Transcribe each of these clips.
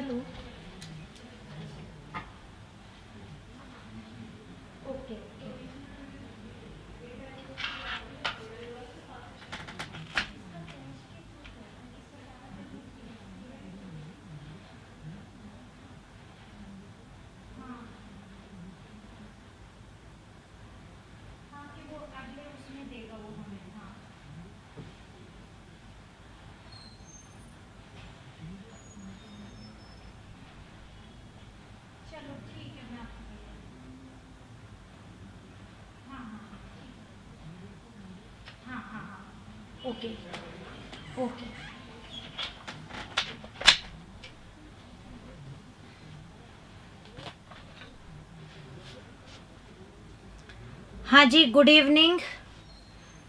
Hello. Okay okay. हाँ कि वो अगले उसमें देगा वो हमें। हाँ चलो ठीक है, मैं आपको हाँ हाँ हाँ हाँ हाँ हाँ ओके ओके। हाँ जी, गुड इवनिंग।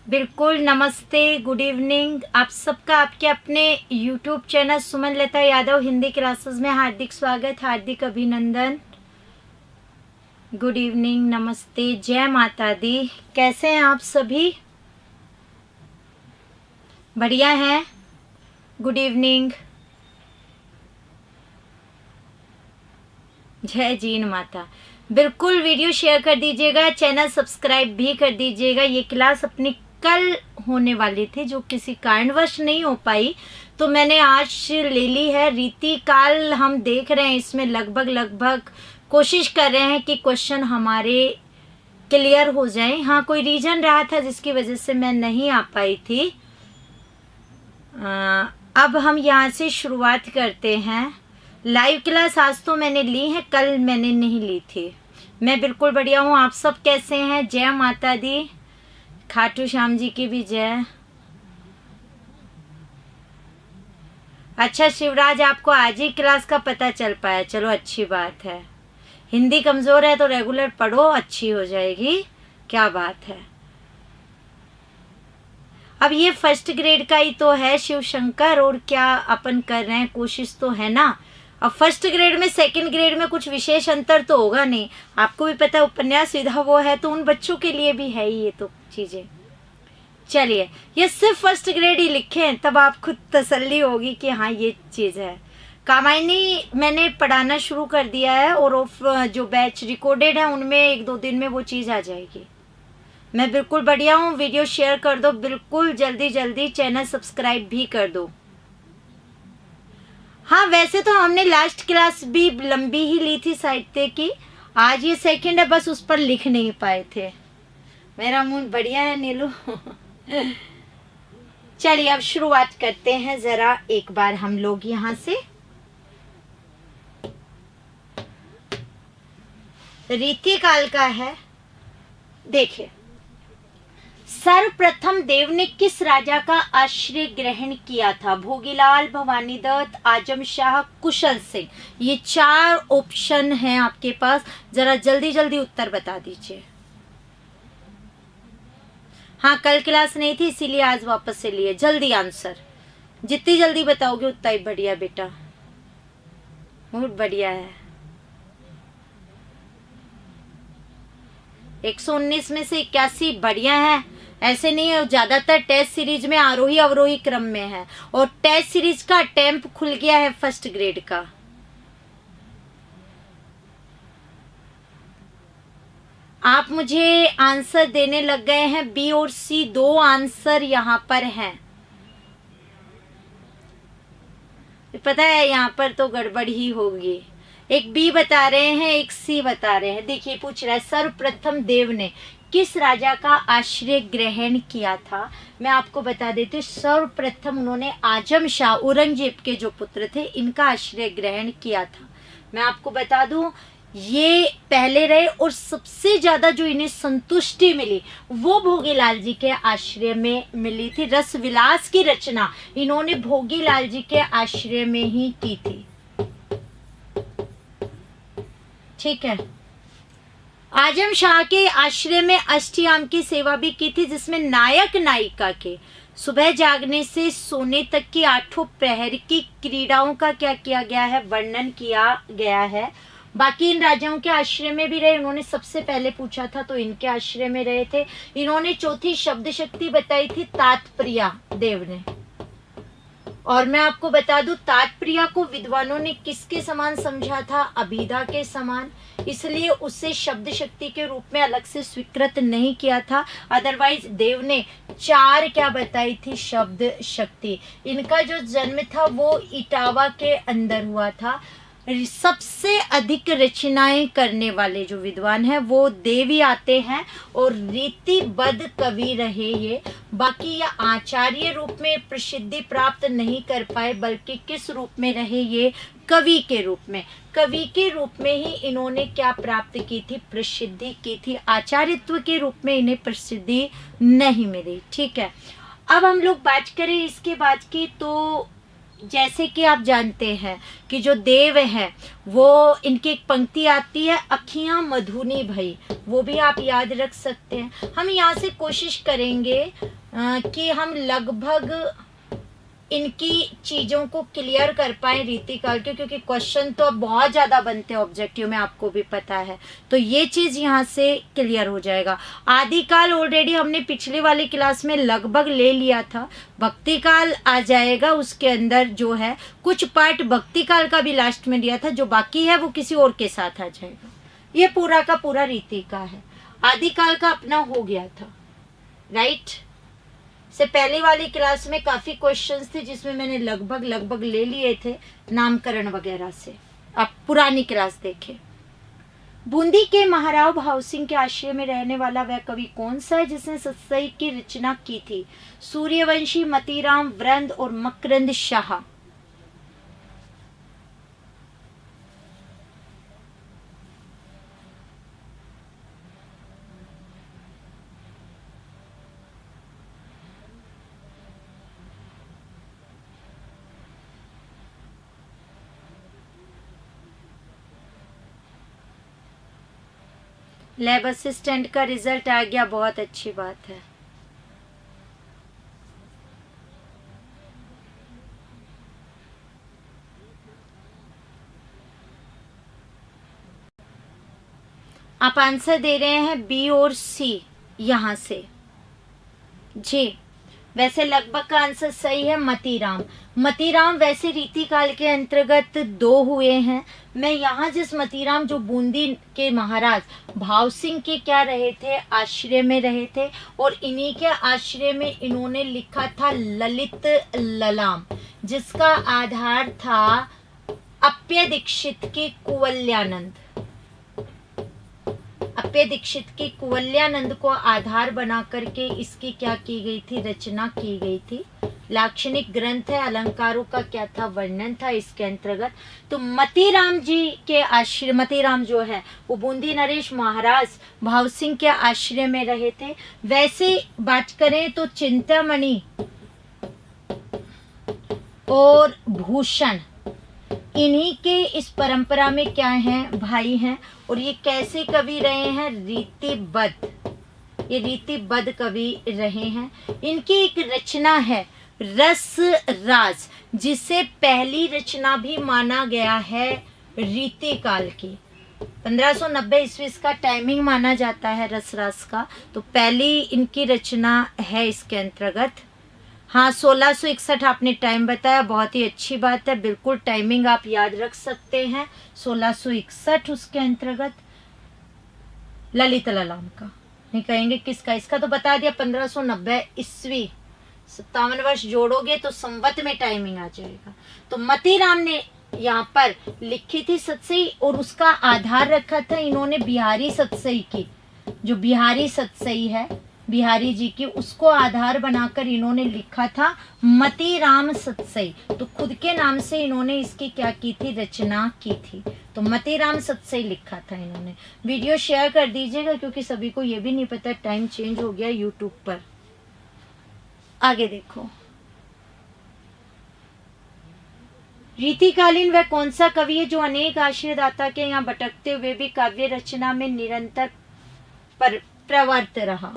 बिल्कुल नमस्ते, गुड इवनिंग आप सबका आपके अपने यूट्यूब चैनल सुमन लता यादव हिंदी क्लासेस में हार्दिक स्वागत, हार्दिक अभिनंदन। गुड इवनिंग, नमस्ते, जय माता दी। कैसे हैं आप सभी? बढ़िया हैं? गुड इवनिंग, जय जीन माता। बिल्कुल वीडियो शेयर कर दीजिएगा, चैनल सब्सक्राइब भी कर दीजिएगा। ये क्लास अपनी कल होने वाली थी जो किसी कारणवश नहीं हो पाई, तो मैंने आज ले ली है। रीति काल हम देख रहे हैं, इसमें लगभग कोशिश कर रहे हैं कि क्वेश्चन हमारे क्लियर हो जाएं। हाँ, कोई रीजन रहा था जिसकी वजह से मैं नहीं आ पाई थी। अब हम यहाँ से शुरुआत करते हैं। लाइव क्लास आज तो मैंने ली है, कल मैंने नहीं ली थी। मैं बिल्कुल बढ़िया हूँ, आप सब कैसे हैं? जय माता दी, खाटू श्याम जी की भी जय। अच्छा शिवराज, आपको आज ही क्लास का पता चल पाया, चलो अच्छी बात है। हिंदी कमजोर है तो रेगुलर पढ़ो, अच्छी हो जाएगी। क्या बात है। अब ये फर्स्ट ग्रेड का ही तो है शिव शंकर, और क्या अपन कर रहे हैं, कोशिश तो है ना। अब फर्स्ट ग्रेड में सेकंड ग्रेड में कुछ विशेष अंतर तो होगा नहीं, आपको भी पता है उपन्यास विधा वो है, तो उन बच्चों के लिए भी है ही ये तो चीजें। चलिए, ये सिर्फ फर्स्ट ग्रेड ही लिखें, तब आप खुद तसल्ली होगी कि हाँ ये चीज है। कामायनी मैंने पढ़ाना शुरू कर दिया है, और जो बैच रिकॉर्डेड है उनमें 1-2 दिन में वो चीज आ जाएगी। मैं बिल्कुल बढ़िया हूँ, वीडियो शेयर कर दो बिल्कुल जल्दी जल्दी, चैनल सब्सक्राइब भी कर दो। हाँ वैसे तो हमने लास्ट क्लास भी लंबी ही ली थी साहित्य की, आज ये सेकंड है, बस उस पर लिख नहीं पाए थे। मेरा मूड बढ़िया है नीलू। चलिए अब शुरुआत करते हैं जरा एक बार हम लोग यहाँ से। रीति काल का है, देखिए। सर्वप्रथम देव ने किस राजा का आश्रय ग्रहण किया था? भोगीलाल, भवानीदत्त, आजम शाह, कुशल सिंह। ये 4 ऑप्शन हैं आपके पास, जरा जल्दी जल्दी उत्तर बता दीजिए। हाँ कल क्लास नहीं थी इसीलिए आज वापस से लिए। जल्दी आंसर, जितनी जल्दी बताओगे उतना ही बढ़िया बेटा, बहुत बढ़िया है। 119 में से 81 बढ़िया है। ऐसे नहीं है, ज्यादातर टेस्ट सीरीज में आरोही अवरोही क्रम में है, और टेस्ट सीरीज का टेम्प खुल गया है फर्स्ट ग्रेड का। आप मुझे आंसर देने लग गए हैं, बी और सी 2 आंसर यहाँ पर हैं। पता है यहाँ पर तो गड़बड़ ही होगी। एक बी बता रहे हैं, एक सी बता रहे हैं। देखिए पूछ रहा है सर्वप्रथम देव ने किस राजा का आश्रय ग्रहण किया था। मैं आपको बता देती हूँ, सर्वप्रथम उन्होंने आजम शाह औरंगजेब के जो पुत्र थे इनका आश्रय ग्रहण किया था। मैं आपको बता दूं ये पहले रहे, और सबसे ज्यादा जो इन्हें संतुष्टि मिली वो भोगीलाल जी के आश्रय में मिली थी। रस विलास की रचना इन्होंने भोगीलाल जी के आश्रय में ही की थी। ठीक है, आजम शाह के आश्रय में अष्टयाम की सेवा भी की थी, जिसमें नायक नायिका के सुबह जागने से सोने तक की 8 प्रहर की क्रीड़ाओं का क्या किया गया है, वर्णन किया गया है। बाकी इन राजाओं के आश्रय में भी रहे, उन्होंने सबसे पहले पूछा था तो इनके आश्रय में रहे थे। इन्होंने चौथी शब्द शक्ति बताई थी तात्पर्या देव ने, और मैं आपको बता दूं, तात्प्रिया को विद्वानों ने किसके समान समझा था? अभिधा के समान, इसलिए उसे शब्द शक्ति के रूप में अलग से स्वीकृत नहीं किया था। अदरवाइज देव ने 4 क्या बताई थी? शब्द शक्ति। इनका जो जन्म था वो इटावा के अंदर हुआ था। सबसे अधिक रचनाएं करने वाले जो विद्वान हैं वो देव ही आते हैं, और रीतिबद्ध कवि रहे ये। बाकी ये आचार्य रूप में प्रसिद्धि प्राप्त नहीं कर पाए, बल्कि किस रूप में रहे ये? कवि के रूप में। कवि के रूप में ही इन्होंने क्या प्राप्त की थी? प्रसिद्धि की थी। आचार्यत्व के रूप में इन्हें प्रसिद्धि नहीं मिली। ठीक है, अब हम लोग बात करें इसके बाद की, तो जैसे कि आप जानते हैं कि जो देव है वो, इनकी एक पंक्ति आती है, अखियां मधुनी भई, वो भी आप याद रख सकते हैं। हम यहाँ से कोशिश करेंगे कि हम लगभग इनकी चीज़ों को क्लियर कर पाए रीतिकाल के, क्योंकि क्वेश्चन तो अब बहुत ज़्यादा बनते हैं ऑब्जेक्टिव में, आपको भी पता है। तो ये चीज़ यहाँ से क्लियर हो जाएगा। आदिकाल ऑलरेडी हमने पिछले वाली क्लास में लगभग ले लिया था। भक्ति काल आ जाएगा, उसके अंदर जो है कुछ पार्ट भक्ति काल का भी लास्ट में लिया था, जो बाकी है वो किसी और के साथ आ जाएगा। ये पूरा का पूरा रीति का है। आदिकाल का अपना हो गया था, राइट। से पहले वाली क्लास में काफ़ी क्वेश्चंस थे जिसमें मैंने लगभग ले लिए थे नामकरण वगैरह से। आप पुरानी क्लास देखें। बूंदी के महाराव भाव सिंह के आश्रय में रहने वाला वह कवि कौन सा है जिसने सत्सई की रचना की थी? सूर्यवंशी, मतीराम, वृंद और मकरंद शाह। लैब असिस्टेंट का रिजल्ट आ गया, बहुत अच्छी बात है। आप आंसर दे रहे हैं बी और सी यहाँ से जी। वैसे लगभग का आंसर सही है, मतीराम। मतीराम वैसे रीतिकाल के अंतर्गत 2 हुए हैं। मैं यहाँ जिस मतीराम जो बूंदी के महाराज भाव सिंह के क्या रहे थे? आश्रय में रहे थे, और इन्हीं के आश्रय में इन्होंने लिखा था ललित ललाम, जिसका आधार था अप्य दीक्षित के कुवल्यानंद। अप्य दीक्षित की कुवल्यानंद को आधार बना करके इसकी क्या की गई थी? रचना की गई थी। लाक्षणिक ग्रंथ है, अलंकारों का क्या था? वर्णन था इसके अंतर्गत। तो मतीराम जी के आश्रय, मतीराम जो है वो बूंदी नरेश महाराज भाव सिंह के आश्रय में रहे थे। वैसे बात करें तो चिंतामणि और भूषण इन्हीं के इस परंपरा में क्या हैं? भाई हैं। और ये कैसे कवि रहे हैं? रीतिबद्ध। ये रीतिबद्ध कवि रहे हैं। इनकी एक रचना है रस राज, जिसे पहली रचना भी माना गया है रीतिकाल की। 1590 ईस्वी का टाइमिंग माना जाता है रस राज का, तो पहली इनकी रचना है इसके अंतर्गत। हाँ, 1661 आपने टाइम बताया, बहुत ही अच्छी बात है। बिल्कुल टाइमिंग आप याद रख सकते हैं। 1661 उसके अंतर्गत ललित ललाम का। नहीं कहेंगे किसका? इसका तो बता दिया 1590 ईस्वी। 57 वर्ष जोड़ोगे तो संवत में टाइमिंग आ जाएगा। तो मतीराम ने यहाँ पर लिखी थी सतसई, और उसका आधार रखा था इन्होंने बिहारी सतसई की। जो बिहारी सतसई है बिहारी जी की, उसको आधार बनाकर इन्होंने लिखा था मतीराम सतसई। तो खुद के नाम से इन्होंने इसकी क्या की थी? रचना की थी। तो मतीराम सतसई लिखा था इन्होंने। वीडियो शेयर कर दीजिएगा, क्योंकि सभी को ये भी नहीं पता टाइम चेंज हो गया यूट्यूब पर। आगे देखो, रीतिकालीन वह कौन सा कवि है जो अनेक आश्रयदाता के यहाँ भटकते हुए भी काव्य रचना में निरंतर प्रवृत्त रहा?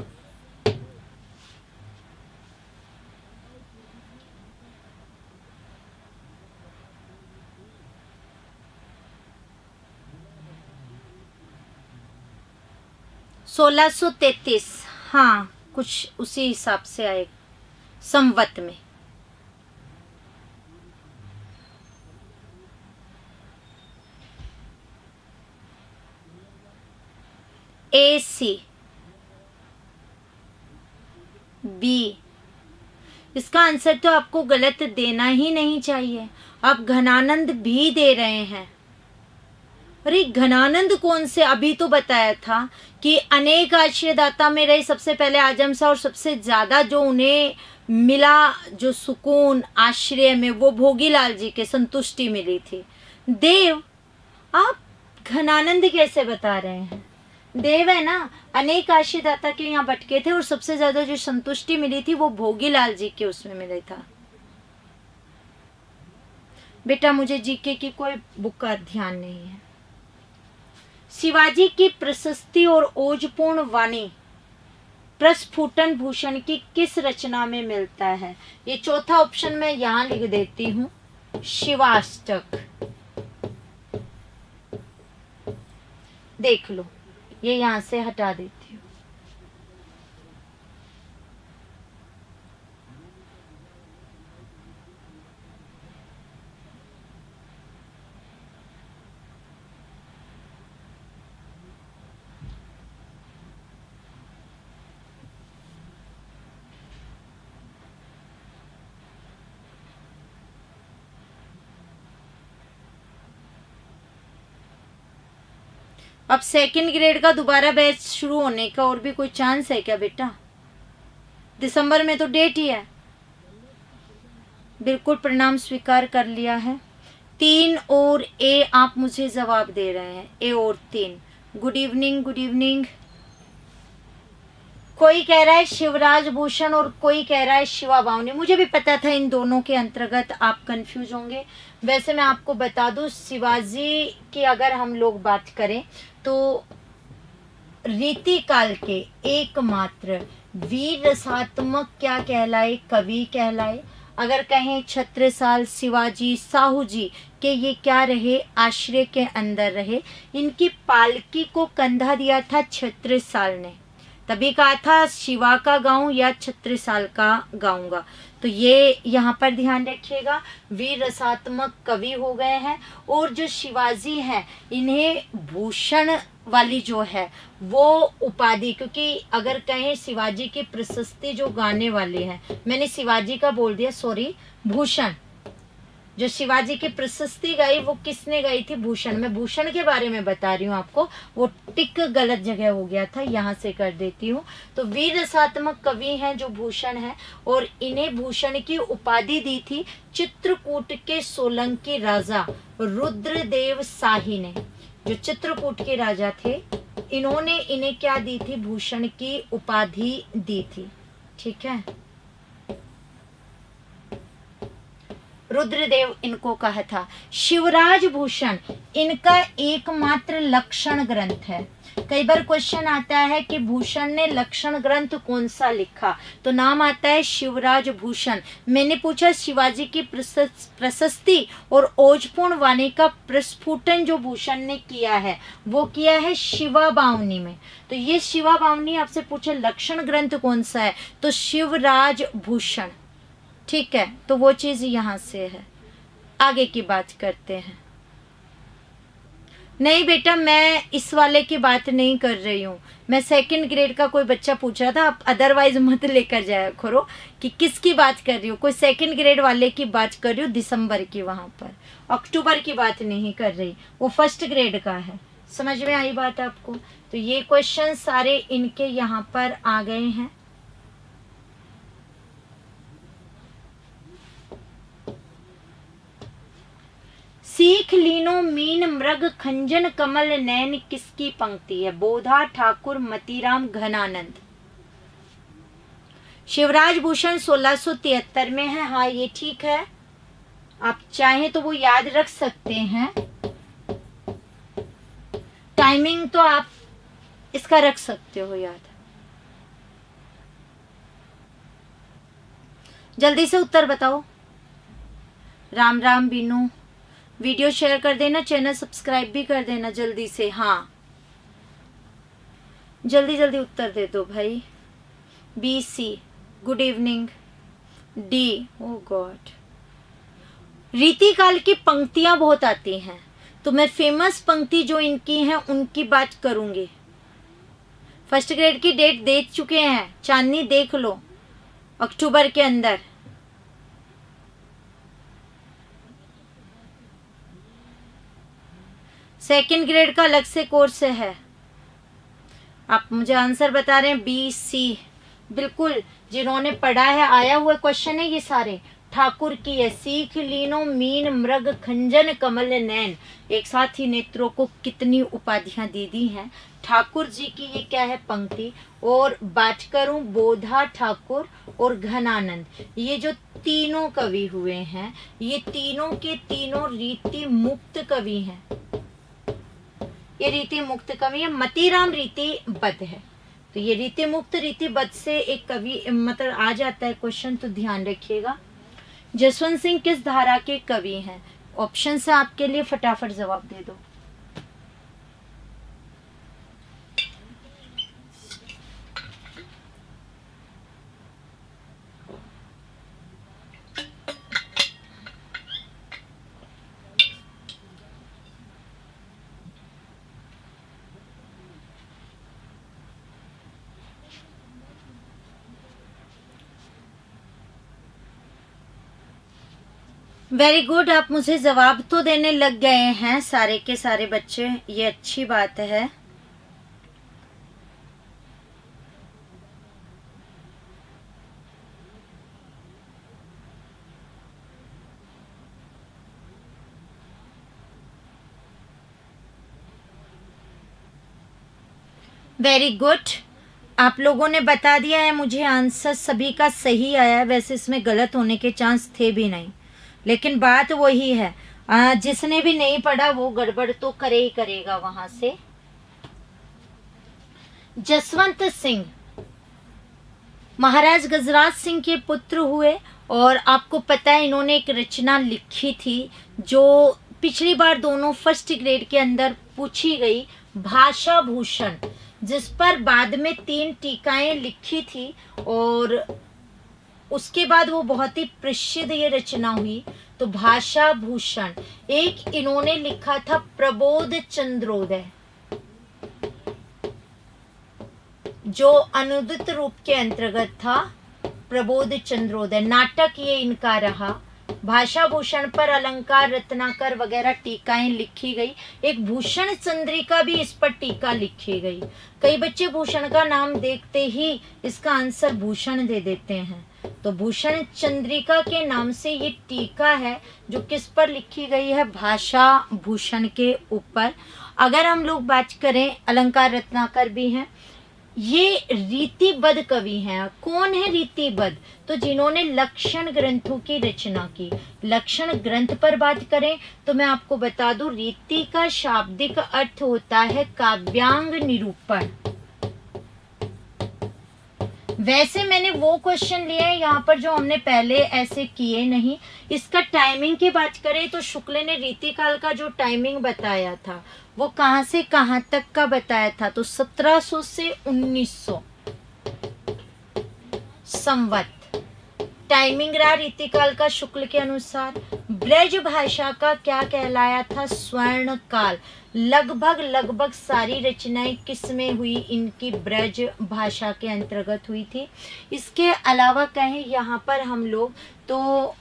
सोलह 1333। हाँ, कुछ उसी हिसाब से आए संवत में। ए सी, बी। इसका आंसर तो आपको गलत देना ही नहीं चाहिए। आप घनानंद भी दे रहे हैं। अरे घनानंद कौन से? अभी तो बताया था कि अनेक आश्रयदाता में रहे सबसे पहले आजम शाह, और सबसे ज्यादा जो उन्हें मिला जो सुकून आश्रय में, वो भोगीलाल जी के संतुष्टि मिली थी। देव, आप घनानंद कैसे बता रहे हैं? देव है ना, अनेक आश्रयदाता के यहाँ भटके थे और सबसे ज्यादा जो संतुष्टि मिली थी वो भोगीलाल जी के उसमें मिला था। बेटा मुझे जीके की कोई बुक का ध्यान नहीं है। शिवाजी की प्रशस्ति और ओजपूर्ण वाणी प्रस्फुटन भूषण की किस रचना में मिलता है? ये चौथा ऑप्शन मैं यहां लिख देती हूं, शिवाष्टक। देख लो, ये यहां से हटा देती हूँ। अब सेकंड ग्रेड का दोबारा बैच शुरू होने का और भी कोई चांस है क्या बेटा? दिसंबर में तो डेट ही है। बिल्कुल प्रणाम स्वीकार कर लिया है। 3 और ए आप मुझे जवाब दे रहे हैं, ए और 3। Good evening, good evening. कोई कह रहा है शिवराज भूषण और कोई कह रहा है शिवा बावनी। मुझे भी पता था इन दोनों के अंतर्गत आप कंफ्यूज होंगे। वैसे मैं आपको बता दूं, शिवाजी की अगर हम लोग बात करें तो रीतिकाल के एकमात्र वीर रसात्मक क्या कहलाए? कवि कहलाए। अगर कहें छत्रसाल, शिवाजी, साहू जी के ये क्या रहे? आश्रय के अंदर रहे। इनकी पालकी को कंधा दिया था छत्रसाल ने, तभी कहा था शिवा का गाऊं या छत्रसाल का गाऊंगा। तो ये यहाँ पर ध्यान रखिएगा, वीर रसात्मक कवि हो गए हैं। और जो शिवाजी हैं, इन्हें भूषण वाली जो है वो उपाधि, क्योंकि अगर कहें शिवाजी की प्रशस्ति जो गाने वाले हैं, मैंने शिवाजी का बोल दिया, सॉरी, भूषण। जो शिवाजी की प्रशस्ति गाई वो किसने गाई थी? भूषण। मैं भूषण के बारे में बता रही हूँ आपको, वो टिक गलत जगह हो गया था, यहाँ से कर देती हूँ। तो वीर रसात्मक कवि हैं जो भूषण है, और इन्हें भूषण की उपाधि दी थी चित्रकूट के सोलंकी राजा रुद्रदेव शाही ने। जो चित्रकूट के राजा थे, इन्होंने इन्हें क्या दी थी? भूषण की उपाधि दी थी। ठीक है, रुद्रदेव इनको कहा था। शिवराज भूषण इनका एकमात्र लक्षण ग्रंथ है। कई बार क्वेश्चन आता है कि भूषण ने लक्षण ग्रंथ कौन सा लिखा, तो नाम आता है शिवराज भूषण। मैंने पूछा शिवाजी की प्रशस्ति और ओजपूर्ण वाणी का प्रस्फुटन जो भूषण ने किया है वो किया है शिवा बावनी में। तो ये शिवा बावनी आपसे पूछे लक्षण ग्रंथ कौन सा है, तो शिवराज भूषण। ठीक है, तो वो चीज यहां से है। आगे की बात करते हैं। नहीं बेटा, मैं इस वाले की बात नहीं कर रही हूँ। मैं सेकंड ग्रेड का कोई बच्चा पूछ रहा था, आप अदरवाइज मत लेकर जाया करो कि किसकी बात कर रही हूँ। कोई सेकंड ग्रेड वाले की बात कर रही हूँ, दिसंबर की, वहां पर अक्टूबर की बात नहीं कर रही, वो फर्स्ट ग्रेड का है। समझ में आई बात आपको? तो ये क्वेश्चन सारे इनके यहाँ पर आ गए हैं। सीख लीनो मीन मृग खंजन कमल नैन किसकी पंक्ति है? बोधा, ठाकुर, मतीराम, घनानंद। शिवराज भूषण 1673 में है। हाँ ये ठीक है, आप चाहें तो वो याद रख सकते हैं। टाइमिंग तो आप इसका रख सकते हो याद। जल्दी से उत्तर बताओ। राम राम बीनू, वीडियो शेयर कर देना, चैनल सब्सक्राइब भी कर देना जल्दी से। हाँ जल्दी जल्दी उत्तर दे दो भाई। B C, good evening. D, oh god, रीतिकाल की पंक्तियां बहुत आती हैं, तो मैं फेमस पंक्ति जो इनकी हैं उनकी बात करूंगी। फर्स्ट ग्रेड की डेट दे चुके हैं, चांदनी देख लो अक्टूबर के अंदर। सेकंड ग्रेड का अलग से कोर्स है। आप मुझे आंसर बता रहे हैं बी सी, बिल्कुल जिन्होंने पढ़ा है, आया हुआ क्वेश्चन है ये सारे। ठाकुर की है, सीख लीनो मीन मृग खंजन कमल नैन, एक साथ ही नेत्रों को कितनी उपाधियां दे दी हैं। ठाकुर जी की ये क्या है पंक्ति, और बात करूं बोधा ठाकुर और घनानंद, ये जो तीनों कवि हुए हैं, ये तीनों के तीनों रीति मुक्त कवि हैं। ये रीति मुक्त कवि है, मतीराम रीति बद्ध है। तो ये रीति मुक्त रीति बद्ध से एक कवि मतलब आ जाता है क्वेश्चन, तो ध्यान रखिएगा। जसवंत सिंह किस धारा के कवि हैं? ऑप्शन से आपके लिए, फटाफट जवाब दे दो। वेरी गुड, आप मुझे जवाब तो देने लग गए हैं सारे के सारे बच्चे, ये अच्छी बात है। वेरी गुड, आप लोगों ने बता दिया है मुझे, आंसर सभी का सही आया है। वैसे इसमें गलत होने के चांस थे भी नहीं, लेकिन बात वही है, जिसने भी नहीं पढ़ा वो गड़बड़ तो करे ही करेगा वहां से। जसवंत सिंह महाराज गजराज सिंह के पुत्र हुए, और आपको पता है इन्होंने एक रचना लिखी थी जो पिछली बार दोनों फर्स्ट ग्रेड के अंदर पूछी गई, भाषा भूषण, जिस पर बाद में 3 टीकाएं लिखी थी, और उसके बाद वो बहुत ही प्रसिद्ध ये रचना हुई। तो भाषा भूषण एक इन्होंने लिखा था प्रबोध चंद्रोदय, जो अनुदित रूप के अंतर्गत था। प्रबोध चंद्रोदय नाटक ये इनका रहा। भाषा भूषण पर अलंकार रत्नाकर वगैरह टीकाएं लिखी गई। एक भूषण चंद्रिका भी इस पर टीका लिखी गई। कई बच्चे भूषण का नाम देखते ही इसका आंसर भूषण दे देते हैं, तो भूषण चंद्रिका के नाम से ये टीका है जो किस पर लिखी गई है, भाषा भूषण के ऊपर। अगर हम लोग बात करें, अलंकार रत्नाकर भी हैं, ये रीतिबद्ध कवि हैं। कौन है रीतिबद्ध? तो जिन्होंने लक्षण ग्रंथों की रचना की। लक्षण ग्रंथ पर बात करें तो मैं आपको बता दूं, रीति का शाब्दिक अर्थ होता है काव्यांग निरूपण। वैसे मैंने वो क्वेश्चन लिए हैं यहाँ पर जो हमने पहले ऐसे किए नहीं। इसका टाइमिंग की बात करें तो शुक्ल ने रीतिकाल का जो टाइमिंग बताया था वो कहाँ से कहाँ तक का बताया था, तो 1700 से 1900 संवत टाइमिंग रहा रीतिकाल का शुक्ल के अनुसार। ब्रज भाषा का क्या कहलाया था, स्वर्ण काल। लगभग सारी रचनाएं किस में हुई, इनकी ब्रज भाषा के अंतर्गत हुई थी। इसके अलावा कहें यहाँ पर हम लोग तो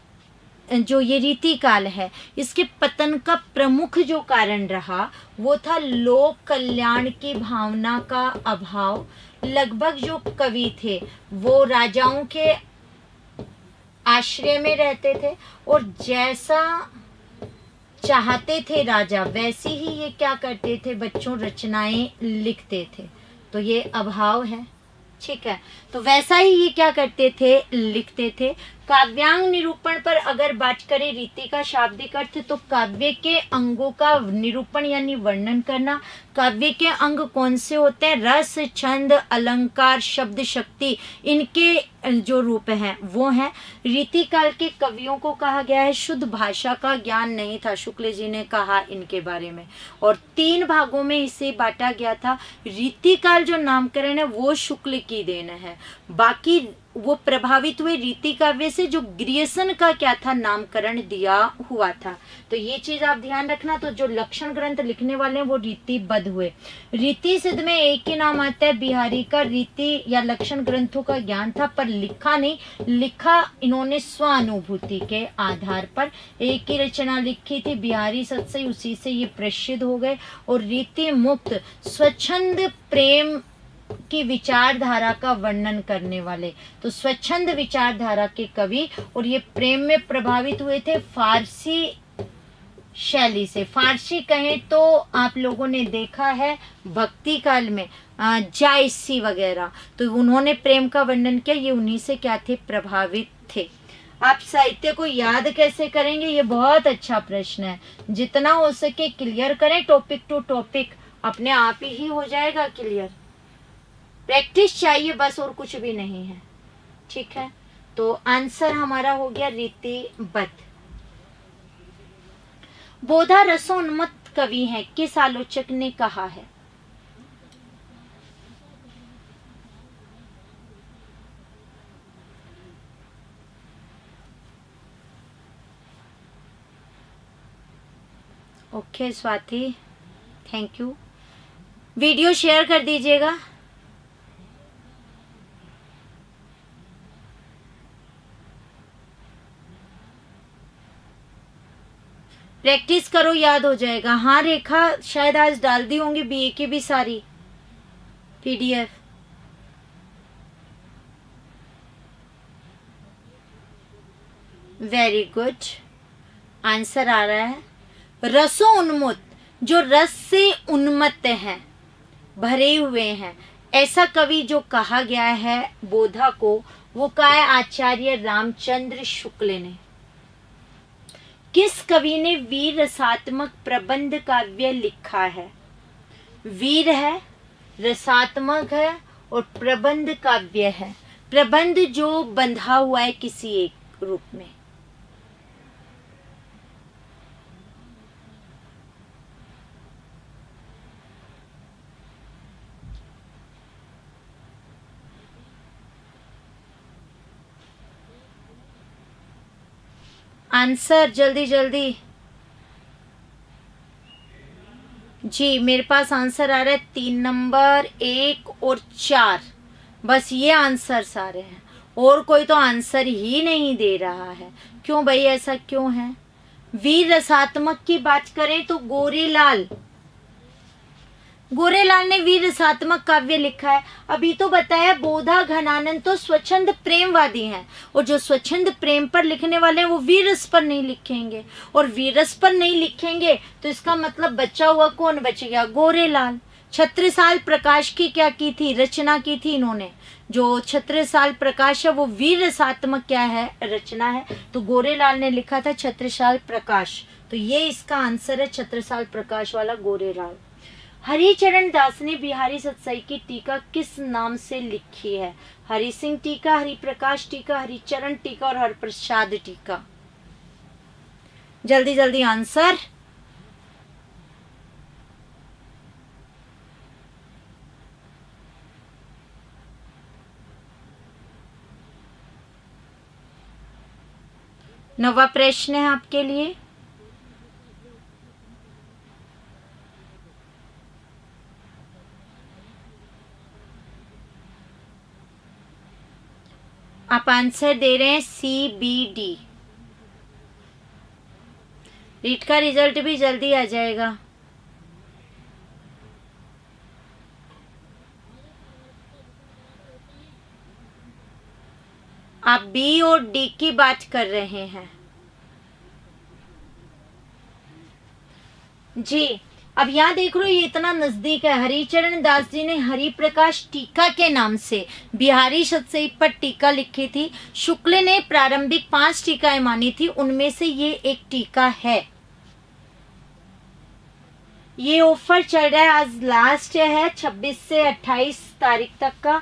जो ये रीतिकाल है, इसके पतन का प्रमुख जो कारण रहा वो था लोक कल्याण की भावना का अभाव। लगभग जो कवि थे वो राजाओं के आश्रय में रहते थे, और जैसा चाहते थे राजा वैसी ही ये क्या करते थे, बच्चों रचनाएं लिखते थे। तो ये अभाव है, ठीक है। तो वैसा ही ये क्या करते थे, लिखते थे। काव्यांग निरूपण पर अगर बात करें रीति का शाब्दिक अर्थ, तो काव्य के अंगों का निरूपण यानी वर्णन करना। काव्य के अंग कौन से होते हैं, रस, छंद, अलंकार, शब्द शक्ति, इनके जो रूप हैं वो हैं। रीतिकाल के कवियों को कहा गया है शुद्ध भाषा का ज्ञान नहीं था, शुक्ल जी ने कहा इनके बारे में, और 3 भागों में इसे बांटा गया था। रीतिकाल जो नामकरण है वो शुक्ल की देन है, बाकी वो प्रभावित हुए रीति काव्य से, जो ग्रियसन का क्या था, नामकरण दिया हुआ था। तो ये चीज आप ध्यान रखना। तो जो लक्षण ग्रंथ लिखने वाले हैं वो रीतिबद्ध हुए। रीति सिद्ध में एक ही नाम आता है, बिहारी का रीति या लक्षण ग्रंथों का ज्ञान था, पर लिखा नहीं, लिखा इन्होंने स्वानुभूति के आधार पर। एक ही रचना लिखी थी बिहारी सत्सई, उसी से ये प्रसिद्ध हो गए। और रीति मुक्त स्वच्छंद प्रेम की विचारधारा का वर्णन करने वाले, तो स्वच्छंद विचारधारा के कवि, और ये प्रेम में प्रभावित हुए थे फारसी शैली से। फारसी कहें तो आप लोगों ने देखा है भक्ति काल में जायसी वगैरह, तो उन्होंने प्रेम का वर्णन किया, ये उन्हीं से क्या थे, प्रभावित थे। आप साहित्य को याद कैसे करेंगे, ये बहुत अच्छा प्रश्न है। जितना हो सके क्लियर करें, टॉपिक टू टॉपिक, अपने आप ही हो जाएगा क्लियर। प्रैक्टिस चाहिए बस, और कुछ भी नहीं है, ठीक है। तो आंसर हमारा हो गया रीतिबद्ध। बोधा रसोन्मत्त कवि है, किस आलोचक ने कहा है? Okay Swati, thank you. Video share कर दीजिएगा। प्रैक्टिस करो, याद हो जाएगा। हाँ रेखा, शायद आज डाल दी होंगी बीए की भी सारी पीडीएफ। वेरी गुड, आंसर आ रहा है रसो उन्मुक्त, जो रस से उन्मत्त हैं, भरे हुए हैं, ऐसा कवि जो कहा गया है बोधा को, वो कहा है आचार्य रामचंद्र शुक्ल ने। किस कवि ने वीर रसात्मक प्रबंध काव्य लिखा है? वीर है, रसात्मक है और प्रबंध काव्य है। प्रबंध जो बंधा हुआ है किसी एक रूप में। आंसर जल्दी जल्दी जी। मेरे पास आंसर आ रहा है 3 नंबर, 1 और 4, बस ये आंसर सारे हैं, और कोई तो आंसर ही नहीं दे रहा है। क्यों भाई, ऐसा क्यों है? वीर रसात्मक की बात करें तो गोरेलाल ने वीर रसात्मक काव्य लिखा है। अभी तो बताया बोधा घनानंद तो स्वच्छंद प्रेमवादी हैं, और जो स्वच्छंद प्रेम पर लिखने वाले हैं वो वीर रस पर नहीं लिखेंगे, और वीर रस पर नहीं लिखेंगे तो इसका मतलब बचा हुआ कौन बच गया? गोरेलाल। छत्रसाल प्रकाश की क्या की थी, रचना की थी इन्होंने। जो छत्रसाल प्रकाश है वो वीर रसात्मक क्या है, रचना है। तो गोरेलाल ने लिखा था छत्रसाल प्रकाश, तो ये इसका आंसर है, छत्रसाल प्रकाश वाला गोरेलाल। हरिचरण दास ने बिहारी सत्सई की टीका किस नाम से लिखी है? हरि सिंह टीका, हरि प्रकाश टीका, हरिचरण टीका और हरप्रसाद टीका। जल्दी जल्दी आंसर। नवा प्रश्न है आपके लिए। आप आंसर दे रहे हैं CBD। रीट का रिजल्ट भी जल्दी आ जाएगा। आप B और D की बात कर रहे हैं जी। अब यहाँ देख लो, ये इतना नजदीक है। हरिचरण दास जी ने हरि प्रकाश टीका के नाम से बिहारी सत्सई पर टीका लिखी थी। शुक्ल ने प्रारंभिक 5 टीकाएं मानी थी, उनमें से ये एक टीका है। ये ऑफर चल रहा है, आज लास्ट है 26 से 28 तारीख तक का।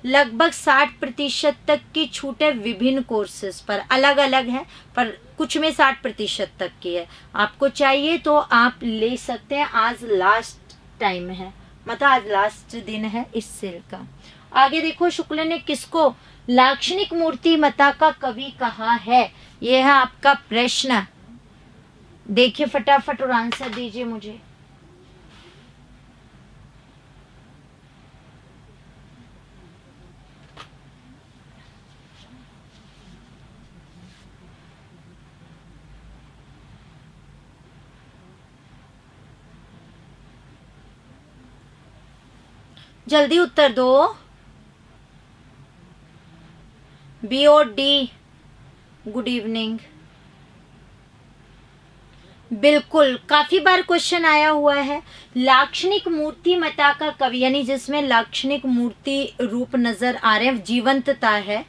लगभग 60% तक की छूट है विभिन्न कोर्सेज पर, अलग अलग है पर कुछ में 60% तक की है। आपको चाहिए तो आप ले सकते हैं। आज लास्ट टाइम है, मतलब आज लास्ट दिन है इस सेल का। आगे देखो, शुक्ल ने किसको लाक्षणिक मूर्तिमता का कवि कहा है? यह है आपका प्रश्न। देखिए फटाफट और आंसर दीजिए मुझे। जल्दी उत्तर दो। बी और डी। Good evening. बिल्कुल, काफी बार क्वेश्चन आया हुआ है। लाक्षणिक मूर्तिमता का कवि, यानी जिसमें लाक्षणिक मूर्ति रूप नजर आ रहे हैं, जीवंतता है,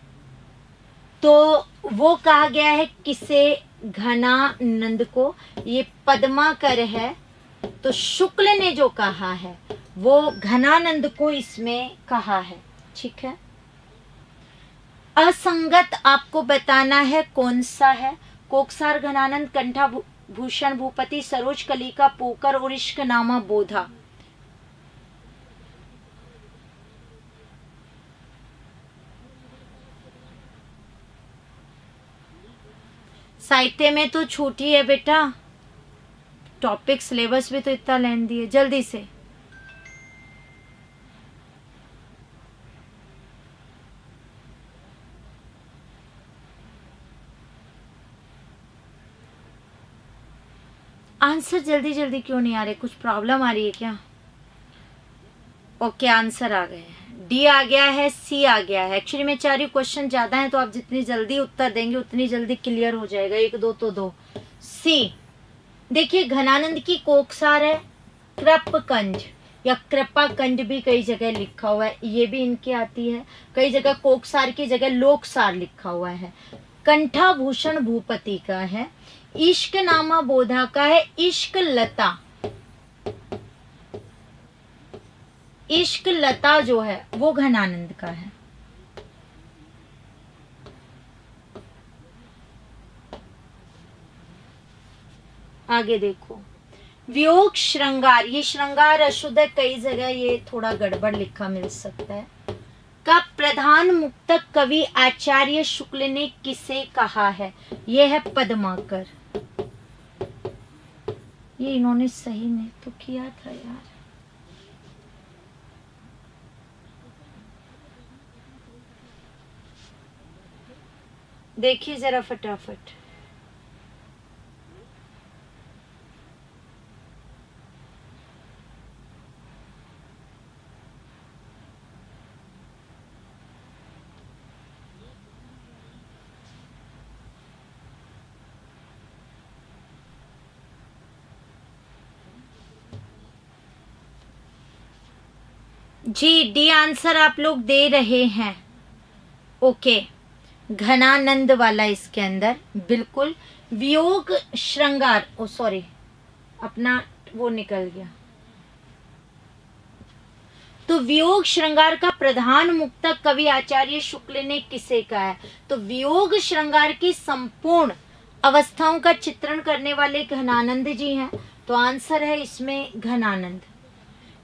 तो वो कहा गया है किसे? घनानंद को। ये पद्माकर है, तो शुक्ल ने जो कहा है वो घनानंद को इसमें कहा है। ठीक है। असंगत आपको बताना है कौन सा है? कोकसार, घनानंद, कंठा भूषण भूपति, सरोज, कलिका, पोकर और इश्क नामा बोधा। साहित्य में तो छूटी है बेटा, टॉपिक सिलेबस भी तो इतना लेंदी है। जल्दी से आंसर जल्दी जल्दी क्यों नहीं आ रहे? कुछ प्रॉब्लम आ रही है क्या? ओके, आंसर आ गए हैं। डी आ गया है, सी आ गया है। एक्चुअली मैं चाह रही हूँ क्वेश्चन ज्यादा है, तो आप जितनी जल्दी उत्तर देंगे उतनी जल्दी क्लियर हो जाएगा। एक दो तो दो। सी देखिए, घनानंद की कोकसार है, कृपकंज या कृपाकंज भी कई जगह लिखा हुआ है, ये भी इनकी आती है। कई जगह कोकसार की जगह लोकसार लिखा हुआ है। कंठा भूषण भूपति का है। इश्क नामा बोधा का है। इश्क लता, इश्क लता जो है वो घनानंद का है। आगे देखो, वियोग श्रृंगार, ये श्रृंगार अशुद्ध है, कई जगह ये थोड़ा गड़बड़ लिखा मिल सकता है। का प्रधान मुक्तक कवि आचार्य शुक्ल ने किसे कहा है? ये है पद्माकर। ये इन्होंने सही नहीं तो किया था यार। देखिए जरा फटाफट। जी, डी आंसर आप लोग दे रहे हैं। ओके, घनानंद वाला इसके अंदर बिल्कुल। वियोग श्रृंगार, ओ सॉरी, अपना वो निकल गया। तो वियोग श्रृंगार का प्रधान मुक्तक कवि आचार्य शुक्ल ने किसे कहा है? तो वियोग श्रृंगार की संपूर्ण अवस्थाओं का चित्रण करने वाले घनानंद जी हैं, तो आंसर है इसमें घनानंद।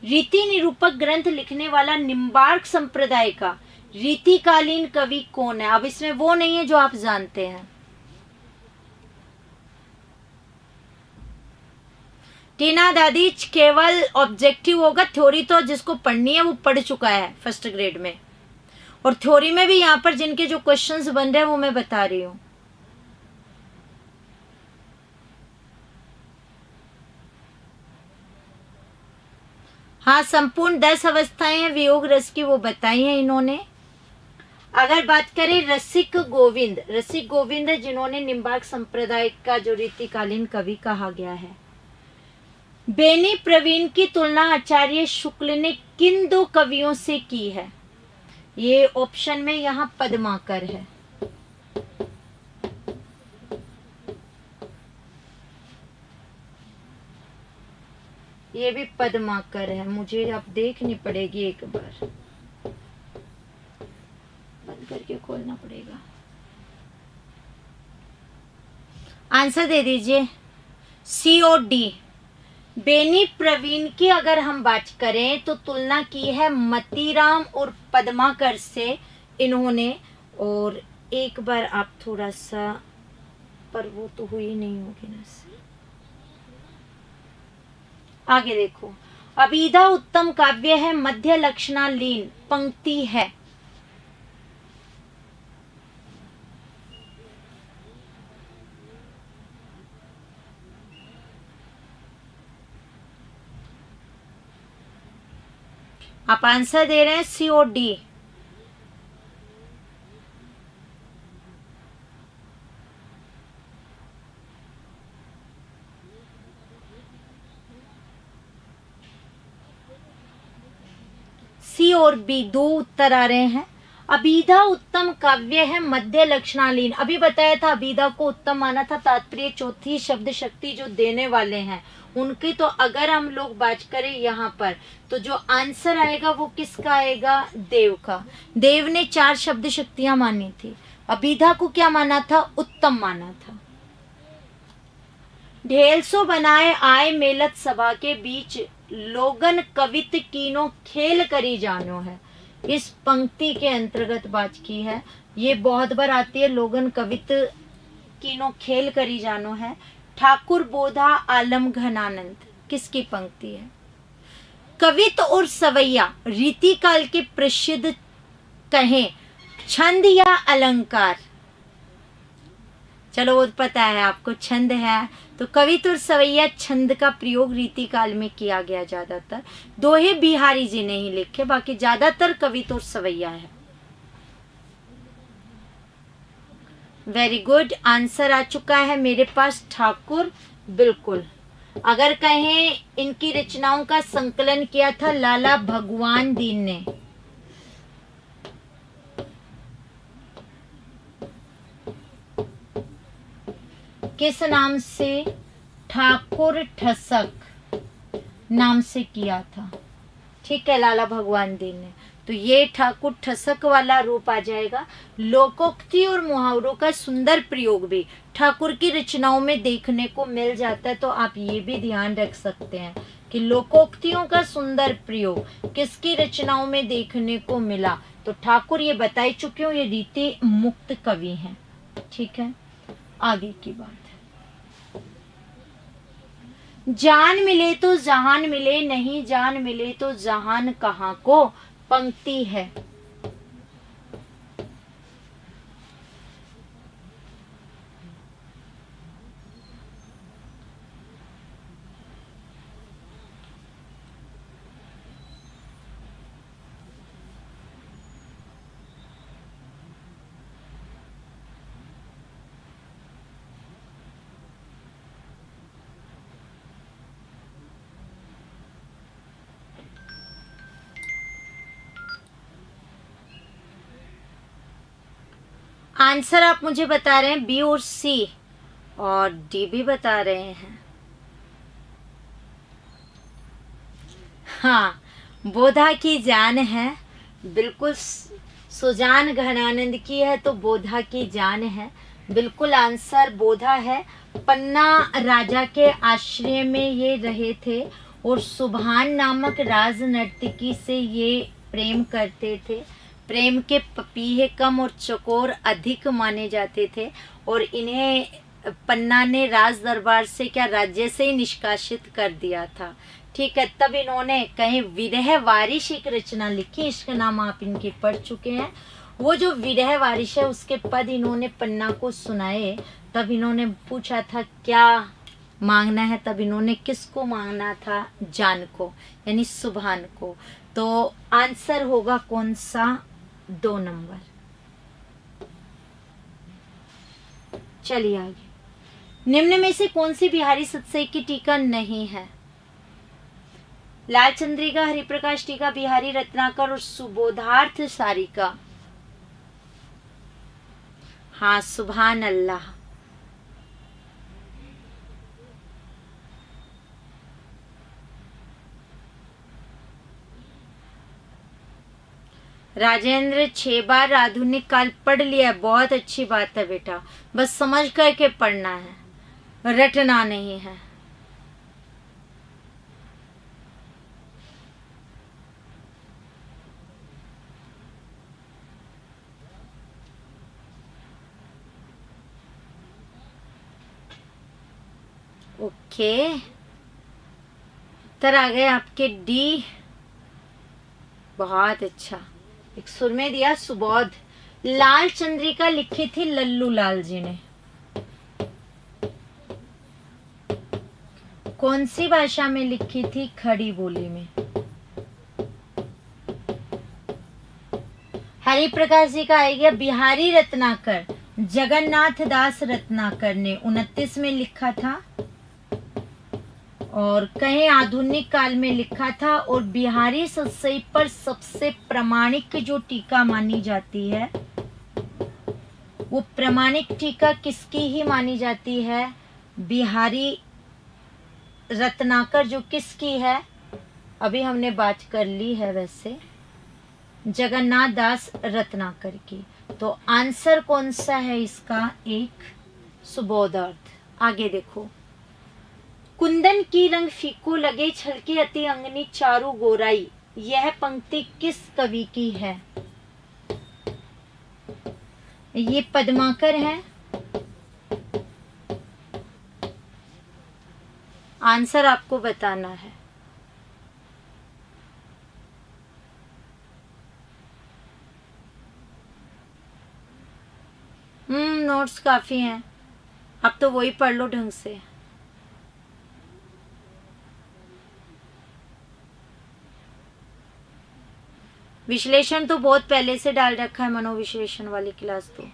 रीति निरूपक ग्रंथ लिखने वाला निम्बार्क संप्रदाय का रीतिकालीन कवि कौन है? अब इसमें वो नहीं है जो आप जानते हैं। टीना दादी, केवल ऑब्जेक्टिव होगा, थ्योरी तो जिसको पढ़नी है वो पढ़ चुका है फर्स्ट ग्रेड में, और थ्योरी में भी यहाँ पर जिनके जो क्वेश्चंस बन रहे हैं वो मैं बता रही हूँ। हाँ, संपूर्ण 10 अवस्थाएं हैं वियोग रस की, वो बताई हैं इन्होंने। अगर बात करें रसिक गोविंद जिन्होंने निम्बार्क संप्रदाय का जो रीतिकालीन कवि कहा गया है। बेनी प्रवीण की तुलना आचार्य शुक्ल ने किन दो कवियों से की है? ये ऑप्शन में यहाँ पद्माकर है। ये भी पद्माकर है, मुझे अब देखनी पड़ेगी एक बार, बंद करके खोलना पड़ेगा। आंसर दे दीजिए, सी और डी। बेनी प्रवीण की अगर हम बात करें तो तुलना की है मतीराम और पद्माकर से इन्होंने। और एक बार आप थोड़ा सा, पर वो तो हुई नहीं होगी ना। आगे देखो, अभिधा उत्तम काव्य है, मध्य लक्षणालीन पंक्ति है। आप आंसर दे रहे हैं सी और डी। सी और बी दो उत्तर आ रहे हैं। अभिधा उत्तम काव्य है, मध्य लक्षणालीन। अभी बताया था अभिधा को उत्तम माना था, तात्पर्य चौथी शब्द शक्ति जो देने वाले हैं उनकी। तो अगर हम लोग बात करें यहाँ पर तो जो आंसर आएगा वो किसका आएगा? देव का। देव ने 4 शब्द शक्तियां मानी थी, अभिधा को क्या माना था? उत्तम माना था। ढेल सो बनाए आए मेलत सभा के बीच, लोगन कवित कीनो खेल करी जानो है। इस पंक्ति के अंतर्गत बात की है, ये बहुत बार आती है, लोगन कवित कीनो खेल करी जानो है। ठाकुर बोधा आलम घनानंद, किसकी पंक्ति है? कवित और सवैया रीति काल के प्रसिद्ध कहें छंद या अलंकार। चलो वो पता है आपको, छंद है तो कवित और सवैया छंद का प्रयोग रीति काल में किया गया ज्यादातर। दोहे बिहारी जी ने ही लिखे, बाकी ज्यादातर कवित और सवैया है। वेरी गुड, आंसर आ चुका है मेरे पास ठाकुर। बिल्कुल, अगर कहें इनकी रचनाओं का संकलन किया था लाला भगवान दीन ने। किस नाम से? ठाकुर ठसक नाम से किया था, ठीक है, लाला भगवान दीन ने। तो ये ठाकुर ठसक वाला रूप आ जाएगा। लोकोक्ति और मुहावरों का सुंदर प्रयोग भी ठाकुर की रचनाओं में देखने को मिल जाता है। तो आप ये भी ध्यान रख सकते हैं कि लोकोक्तियों का सुंदर प्रयोग किसकी रचनाओं में देखने को मिला। तो ठाकुर, ये बता ही चुके हो, ये रीति मुक्त कवि हैं। ठीक है, आगे की बात है। जान मिले तो जहान मिले, नहीं जान मिले तो जहान कहाँ को, पंक्ति है। आंसर आप मुझे बता रहे हैं बी और सी, और डी भी बता रहे हैं। हाँ, बोधा की जान है, बिल्कुल। सुजान घनानंद की है तो बोधा की जान है, बिल्कुल आंसर बोधा है। पन्ना राजा के आश्रय में ये रहे थे और सुभान नामक राज नर्तकी से ये प्रेम करते थे। प्रेम के पपीहे कम और चकोर अधिक माने जाते थे और इन्हें पन्ना ने राज दरबार से, क्या राज्य से ही निष्कासित कर दिया था। ठीक है, तब इन्होंने कहीं विरह वारिश एक रचना लिखी, इसका नाम आप इनके पढ़ चुके हैं। वो जो विरह वारिश है उसके पद इन्होंने पन्ना को सुनाए। तब इन्होंने पूछा था क्या मांगना है, तब इन्होंने किसको मांगना था? जान को, यानी सुभान को। तो आंसर होगा कौन सा? 2 नंबर। चलिए आगे। निम्न में से कौन सी बिहारी सत्सई की टीका नहीं है? लाल चंद्रिका, हरिप्रकाश टीका, बिहारी रत्नाकर और सुबोधार्थ सारिका। हाँ, सुभान अल्लाह। राजेंद्र 6 बार आधुनिक काल पढ़ लिया, बहुत अच्छी बात है बेटा, बस समझ करके पढ़ना है, रटना नहीं है। ओके, उत्तर आ गए आपके डी। बहुत अच्छा, एक सुर में दिया सुबोध। लाल चंद्रिका लिखी थी लल्लू लाल जी ने। कौन सी भाषा में लिखी थी? खड़ी बोली में। हरि प्रकाश जी का आइडिया बिहारी रत्नाकर, जगन्नाथ दास रत्नाकर ने 29 में लिखा था और कहीं आधुनिक काल में लिखा था। और बिहारी सत्सई पर सबसे प्रामाणिक जो टीका मानी जाती है, वो प्रामाणिक टीका किसकी ही मानी जाती है? बिहारी रत्नाकर जो किसकी है, अभी हमने बात कर ली है वैसे, जगन्नाथ दास रत्नाकर की। तो आंसर कौन सा है इसका? एक, सुबोधार्थ। आगे देखो, कुंदन की रंग फीको लगे छलके अति अंगनी चारु गोराई, यह पंक्ति किस कवि की है? ये पद्माकर है। आंसर आपको बताना है। नोट्स काफी हैं, अब तो वही पढ़ लो ढंग से। विश्लेषण तो बहुत पहले से डाल रखा है, मनोविश्लेषण वाली क्लास तो।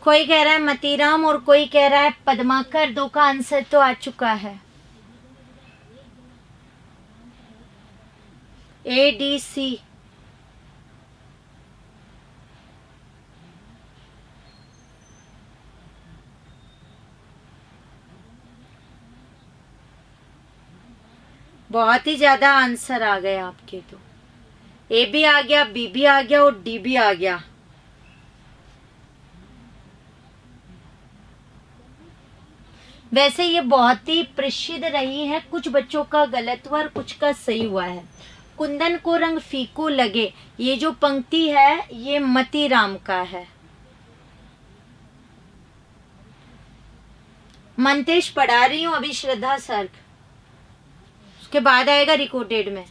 कोई कह रहा है मतीराम और कोई कह रहा है पद्माकर। दो का आंसर तो आ चुका है, ए डी सी। बहुत ही ज्यादा आंसर आ गए आपके तो। ए भी आ गया, बी भी आ गया और डी भी आ गया। वैसे ये बहुत ही प्रसिद्ध रही है, कुछ बच्चों का गलत हुआ और कुछ का सही हुआ है। कुंदन को रंग फीको लगे, ये जो पंक्ति है ये मतीराम का है। मंतेश पढ़ा रही हूं अभी, श्रद्धा सर्ग, उसके बाद आएगा रिकॉर्डेड में।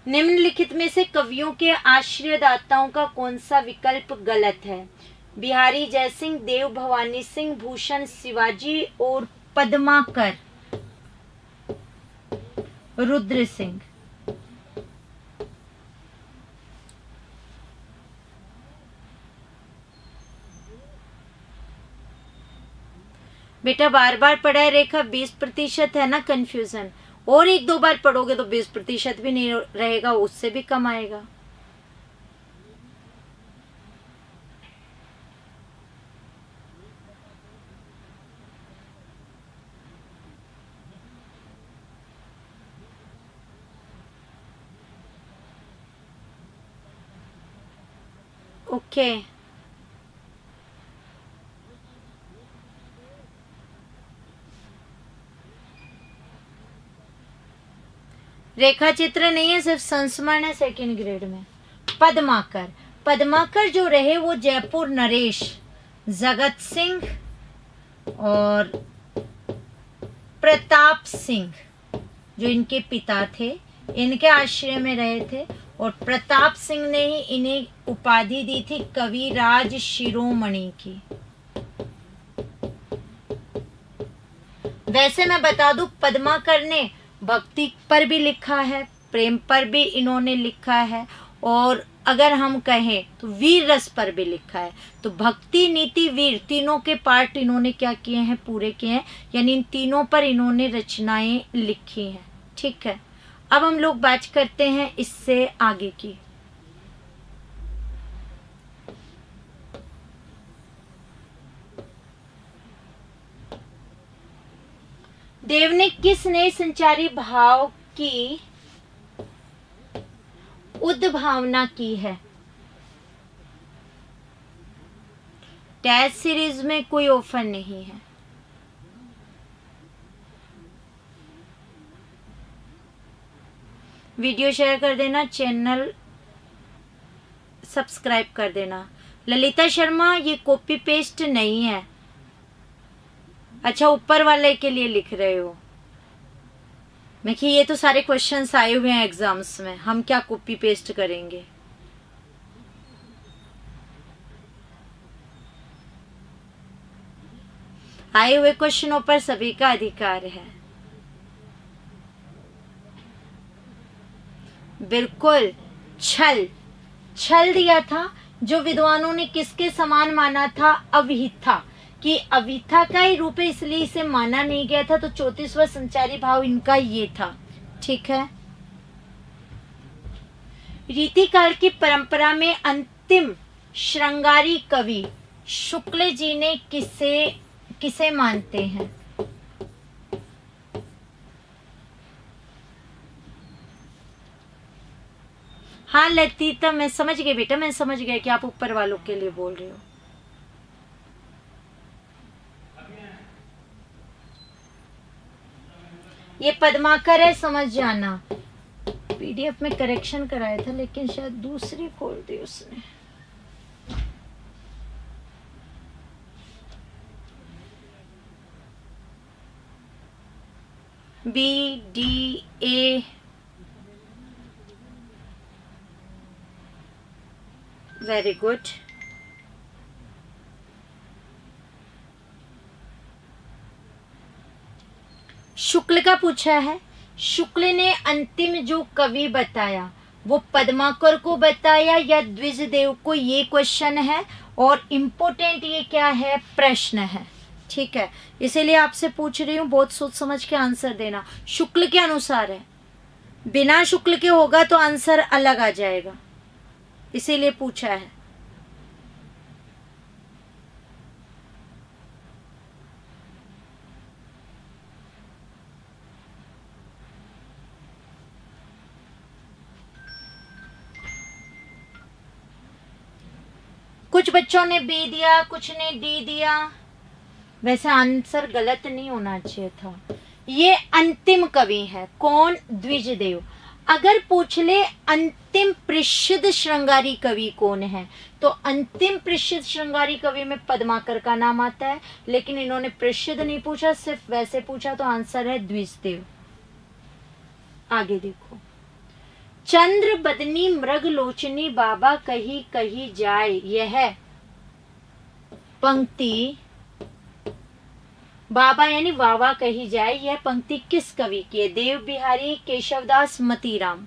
निम्नलिखित में से कवियों के आश्रयदाताओं का कौन सा विकल्प गलत है? बिहारी जयसिंह, देव भवानी सिंह, भूषण शिवाजी और पद्माकर रुद्र सिंह। बेटा बार बार पढ़ा है रेखा, 20% है ना कंफ्यूजन, और एक दो बार पढ़ोगे तो 20% भी नहीं रहेगा, उससे भी कम आएगा। ओके, रेखा चित्र नहीं है, सिर्फ संस्मरण है सेकेंड ग्रेड में। पद्माकर, पद्माकर जो रहे वो जयपुर नरेश, जगत सिंह और प्रताप सिंह जो इनके पिता थे, इनके आश्रय में रहे थे। और प्रताप सिंह ने ही इन्हें उपाधि दी थी कविराज शिरोमणि की। वैसे मैं बता दूं, पद्माकर ने भक्ति पर भी लिखा है, प्रेम पर भी इन्होंने लिखा है, और अगर हम कहें तो वीर रस पर भी लिखा है। तो भक्ति, नीति, वीर तीनों के पार्ट इन्होंने क्या किए हैं? पूरे किए हैं, यानी इन तीनों पर इन्होंने रचनाएं लिखी हैं। ठीक है, अब हम लोग बात करते हैं इससे आगे की। देव ने किस नए संचारी भाव की उद्भावना की है? टेस्ट सीरीज में कोई ऑफर नहीं है। वीडियो शेयर कर देना, चैनल सब्सक्राइब कर देना। ललिता शर्मा ये कॉपी पेस्ट नहीं है। अच्छा, ऊपर वाले के लिए लिख रहे हो। मैं कि ये तो सारे क्वेश्चंस आए हुए हैं एग्जाम्स में, हम क्या कॉपी पेस्ट करेंगे। आए हुए क्वेश्चनों पर सभी का अधिकार है। बिल्कुल, छल छल दिया था। जो विद्वानों ने किसके समान माना था? अविहिता, कि अविहिता का ही रूप है इसलिए इसे माना नहीं गया था। तो 34वां संचारी भाव इनका ये था। ठीक है। रीतिकाल की परंपरा में अंतिम श्रृंगारी कवि शुक्ल जी ने किसे मानते हैं? हाँ लतिता, मैं समझ गई बेटा, मैं समझ गया कि आप ऊपर वालों के लिए बोल रहे हो। ये पद्माकर है, समझ जाना। पीडीएफ में करेक्शन कराया था लेकिन शायद दूसरी खोल दी उसने। BDA very good. शुक्ल का पूछा है। शुक्ल ने अंतिम जो कवि बताया वो पद्माकर को बताया या द्विजदेव को, ये क्वेश्चन है। और इम्पोर्टेंट ये क्या है? प्रश्न है। ठीक है, इसीलिए आपसे पूछ रही हूँ, बहुत सोच समझ के आंसर देना। शुक्ल के अनुसार है, बिना शुक्ल के होगा तो आंसर अलग आ जाएगा, इसीलिए पूछा है। कुछ बच्चों ने बी दिया, कुछ ने डी दिया। वैसे आंसर गलत नहीं होना चाहिए था। ये अंतिम कवि है। कौन? द्विजदेव। अगर पूछ ले अंतिम प्रसिद्ध श्रृंगारी कवि कौन है, तो अंतिम प्रसिद्ध श्रृंगारी कवि में पद्माकर का नाम आता है, लेकिन इन्होंने प्रसिद्ध नहीं पूछा, सिर्फ वैसे पूछा, तो आंसर है द्विजदेव। आगे देखो। चंद्र बदनी मृग लोचनी बाबा कही कही जाए, यह पंक्ति, बाबा यानी वावा कही जाए, यह पंक्ति किस कवि की है? देव बिहारी, केशवदास, मतीराम।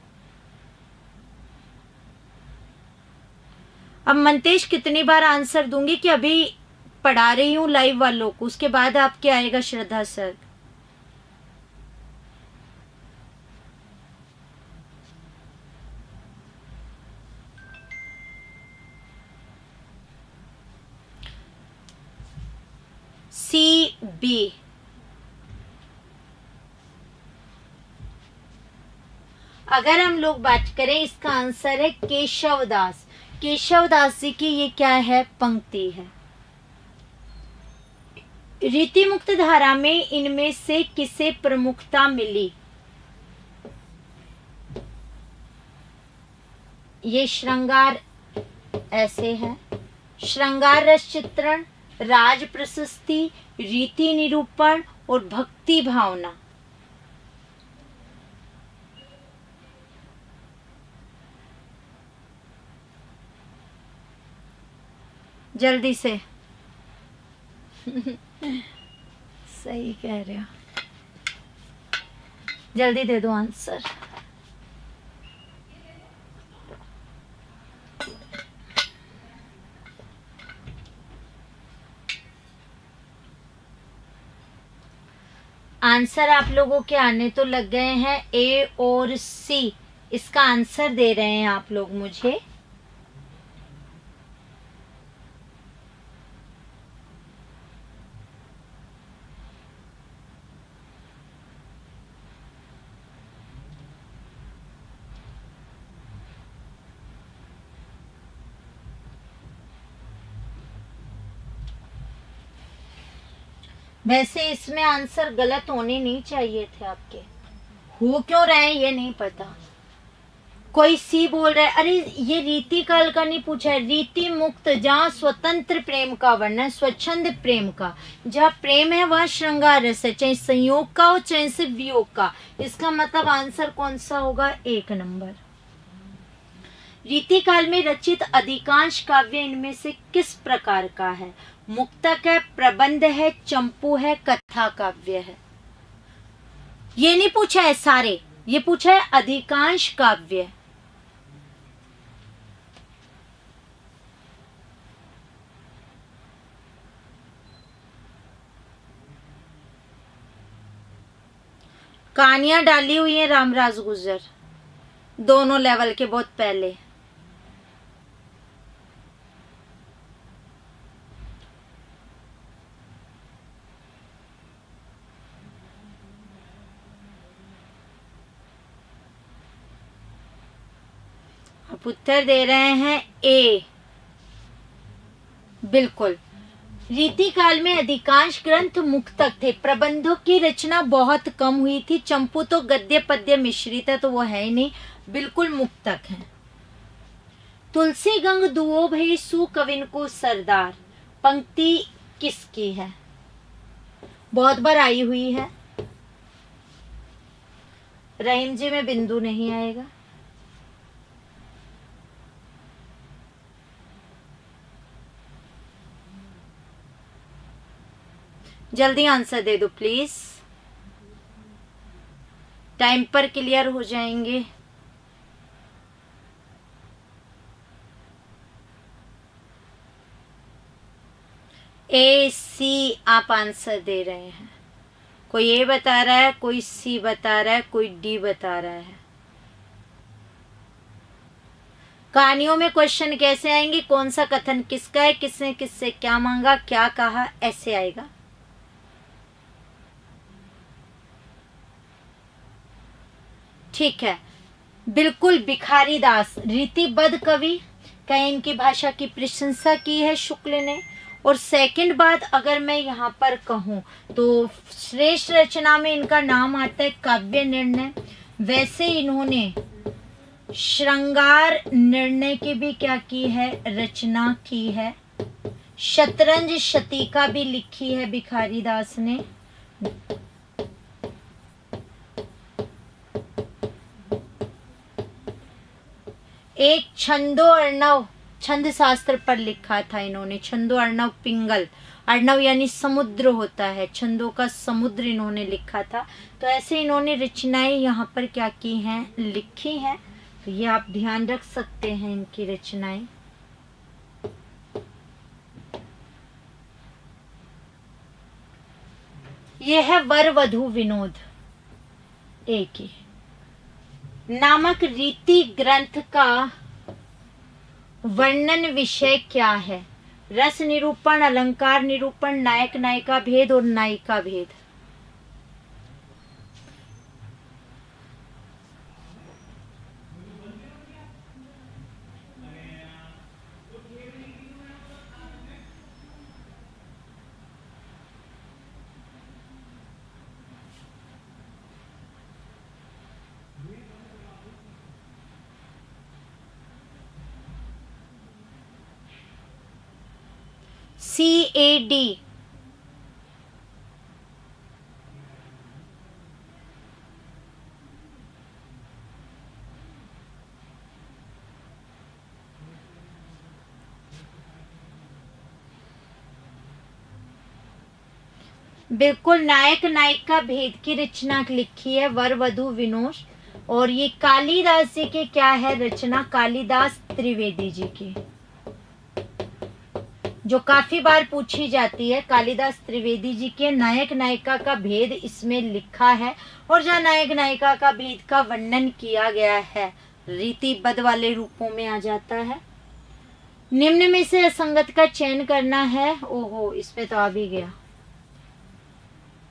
अब मनतेश कितनी बार आंसर दूंगी कि अभी पढ़ा रही हूं लाइव वालों को, उसके बाद आपके आएगा श्रद्धा सर। CB। अगर हम लोग बात करें, इसका आंसर है केशवदास। केशवदास जी की ये क्या है? पंक्ति है। रीति मुक्त धारा में इनमें से किसे प्रमुखता मिली? ये श्रृंगार ऐसे है, श्रृंगार रस चित्रण, राज प्रशस्ति, रीति निरूपण और भक्ति भावना। जल्दी से सही कह रहे हो, जल्दी दे दो आंसर। आंसर आप लोगों के आने तो लग गए हैं। ए और सी इसका आंसर दे रहे हैं आप लोग मुझे। वैसे इसमें आंसर गलत होने नहीं चाहिए थे आपके, हो क्यों रहे हैं ये नहीं पता। कोई सी बोल रहा है, अरे ये रीति काल का नहीं पूछा है, रीति मुक्त जहाँ स्वतंत्र प्रेम का वर्णन, स्वच्छंद प्रेम का, जहाँ प्रेम है वहाँ श्रृंगार रस है, चाहे संयोग का हो चाहे सिर्फ वियोग का। इसका मतलब आंसर कौन सा होगा? 1 नंबर। रीति काल में रचित अधिकांश काव्य इनमें से किस प्रकार का है? मुक्तक है, प्रबंध है, चंपू है, कथा काव्य है। ये नहीं पूछा है सारे, ये पूछा है अधिकांश काव्य। कहानियां डाली हुई है रामराज गुर्जर, दोनों लेवल के, बहुत पहले। आप उत्तर दे रहे हैं ए, बिल्कुल। रीति काल में अधिकांश ग्रंथ मुक्तक थे, प्रबंधों की रचना बहुत कम हुई थी। चंपू तो गद्य पद्य मिश्रित है, तो वो है ही नहीं, बिल्कुल मुक्तक है। तुलसी गंग दुओ भई सु कविन को सरदार, पंक्ति किसकी है? बहुत बार आई हुई है। रहीम जी में बिंदु नहीं आएगा। जल्दी आंसर दे दो प्लीज, टाइम पर क्लियर हो जाएंगे। ए सी आप आंसर दे रहे हैं। कोई ए बता रहा है, कोई सी बता रहा है, कोई डी बता रहा है। कहानियों में क्वेश्चन कैसे आएंगे? कौन सा कथन किसका है, किसने किससे क्या मांगा, क्या कहा, ऐसे आएगा। ठीक है, बिल्कुल। भिखारी दास रीतिबद्ध कवि का, इनकी भाषा की प्रशंसा की है शुक्ल ने। और सेकंड बात अगर मैं यहाँ पर कहूँ तो श्रेष्ठ रचना में इनका नाम आता है काव्य निर्णय। वैसे इन्होंने श्रृंगार निर्णय की भी क्या की है? रचना की है। शतरंज शतीका भी लिखी है भिखारी दास ने। एक छंदो अर्णव, छंद शास्त्र पर लिखा था इन्होंने, छंदो अर्णव पिंगल। अर्णव यानी समुद्र होता है, छंदों का समुद्र इन्होंने लिखा था। तो ऐसे इन्होंने रचनाएं यहाँ पर क्या की हैं? लिखी हैं। तो ये आप ध्यान रख सकते हैं इनकी रचनाएं। ये है वर वधु विनोद एक ही नामक रीति ग्रंथ का वर्णन विषय क्या है? रस निरूपण, अलंकार निरूपण, नायक नायिका भेद और नायिका भेद। CAD। बिल्कुल, नायक नायिका भेद की रचना लिखी है वर वधु विनोद। और ये कालिदास जी के क्या है रचना? कालिदास त्रिवेदी जी की, जो काफी बार पूछी जाती है। कालिदास त्रिवेदी जी के नायक नायिका का भेद इसमें लिखा है। और जहाँ नायक नायिका का भेद का वर्णन किया गया है, रीतिबद्ध वाले रूपों में आ जाता है। निम्न में से असंगत का चयन करना है। ओहो, इसमें तो आ भी गया।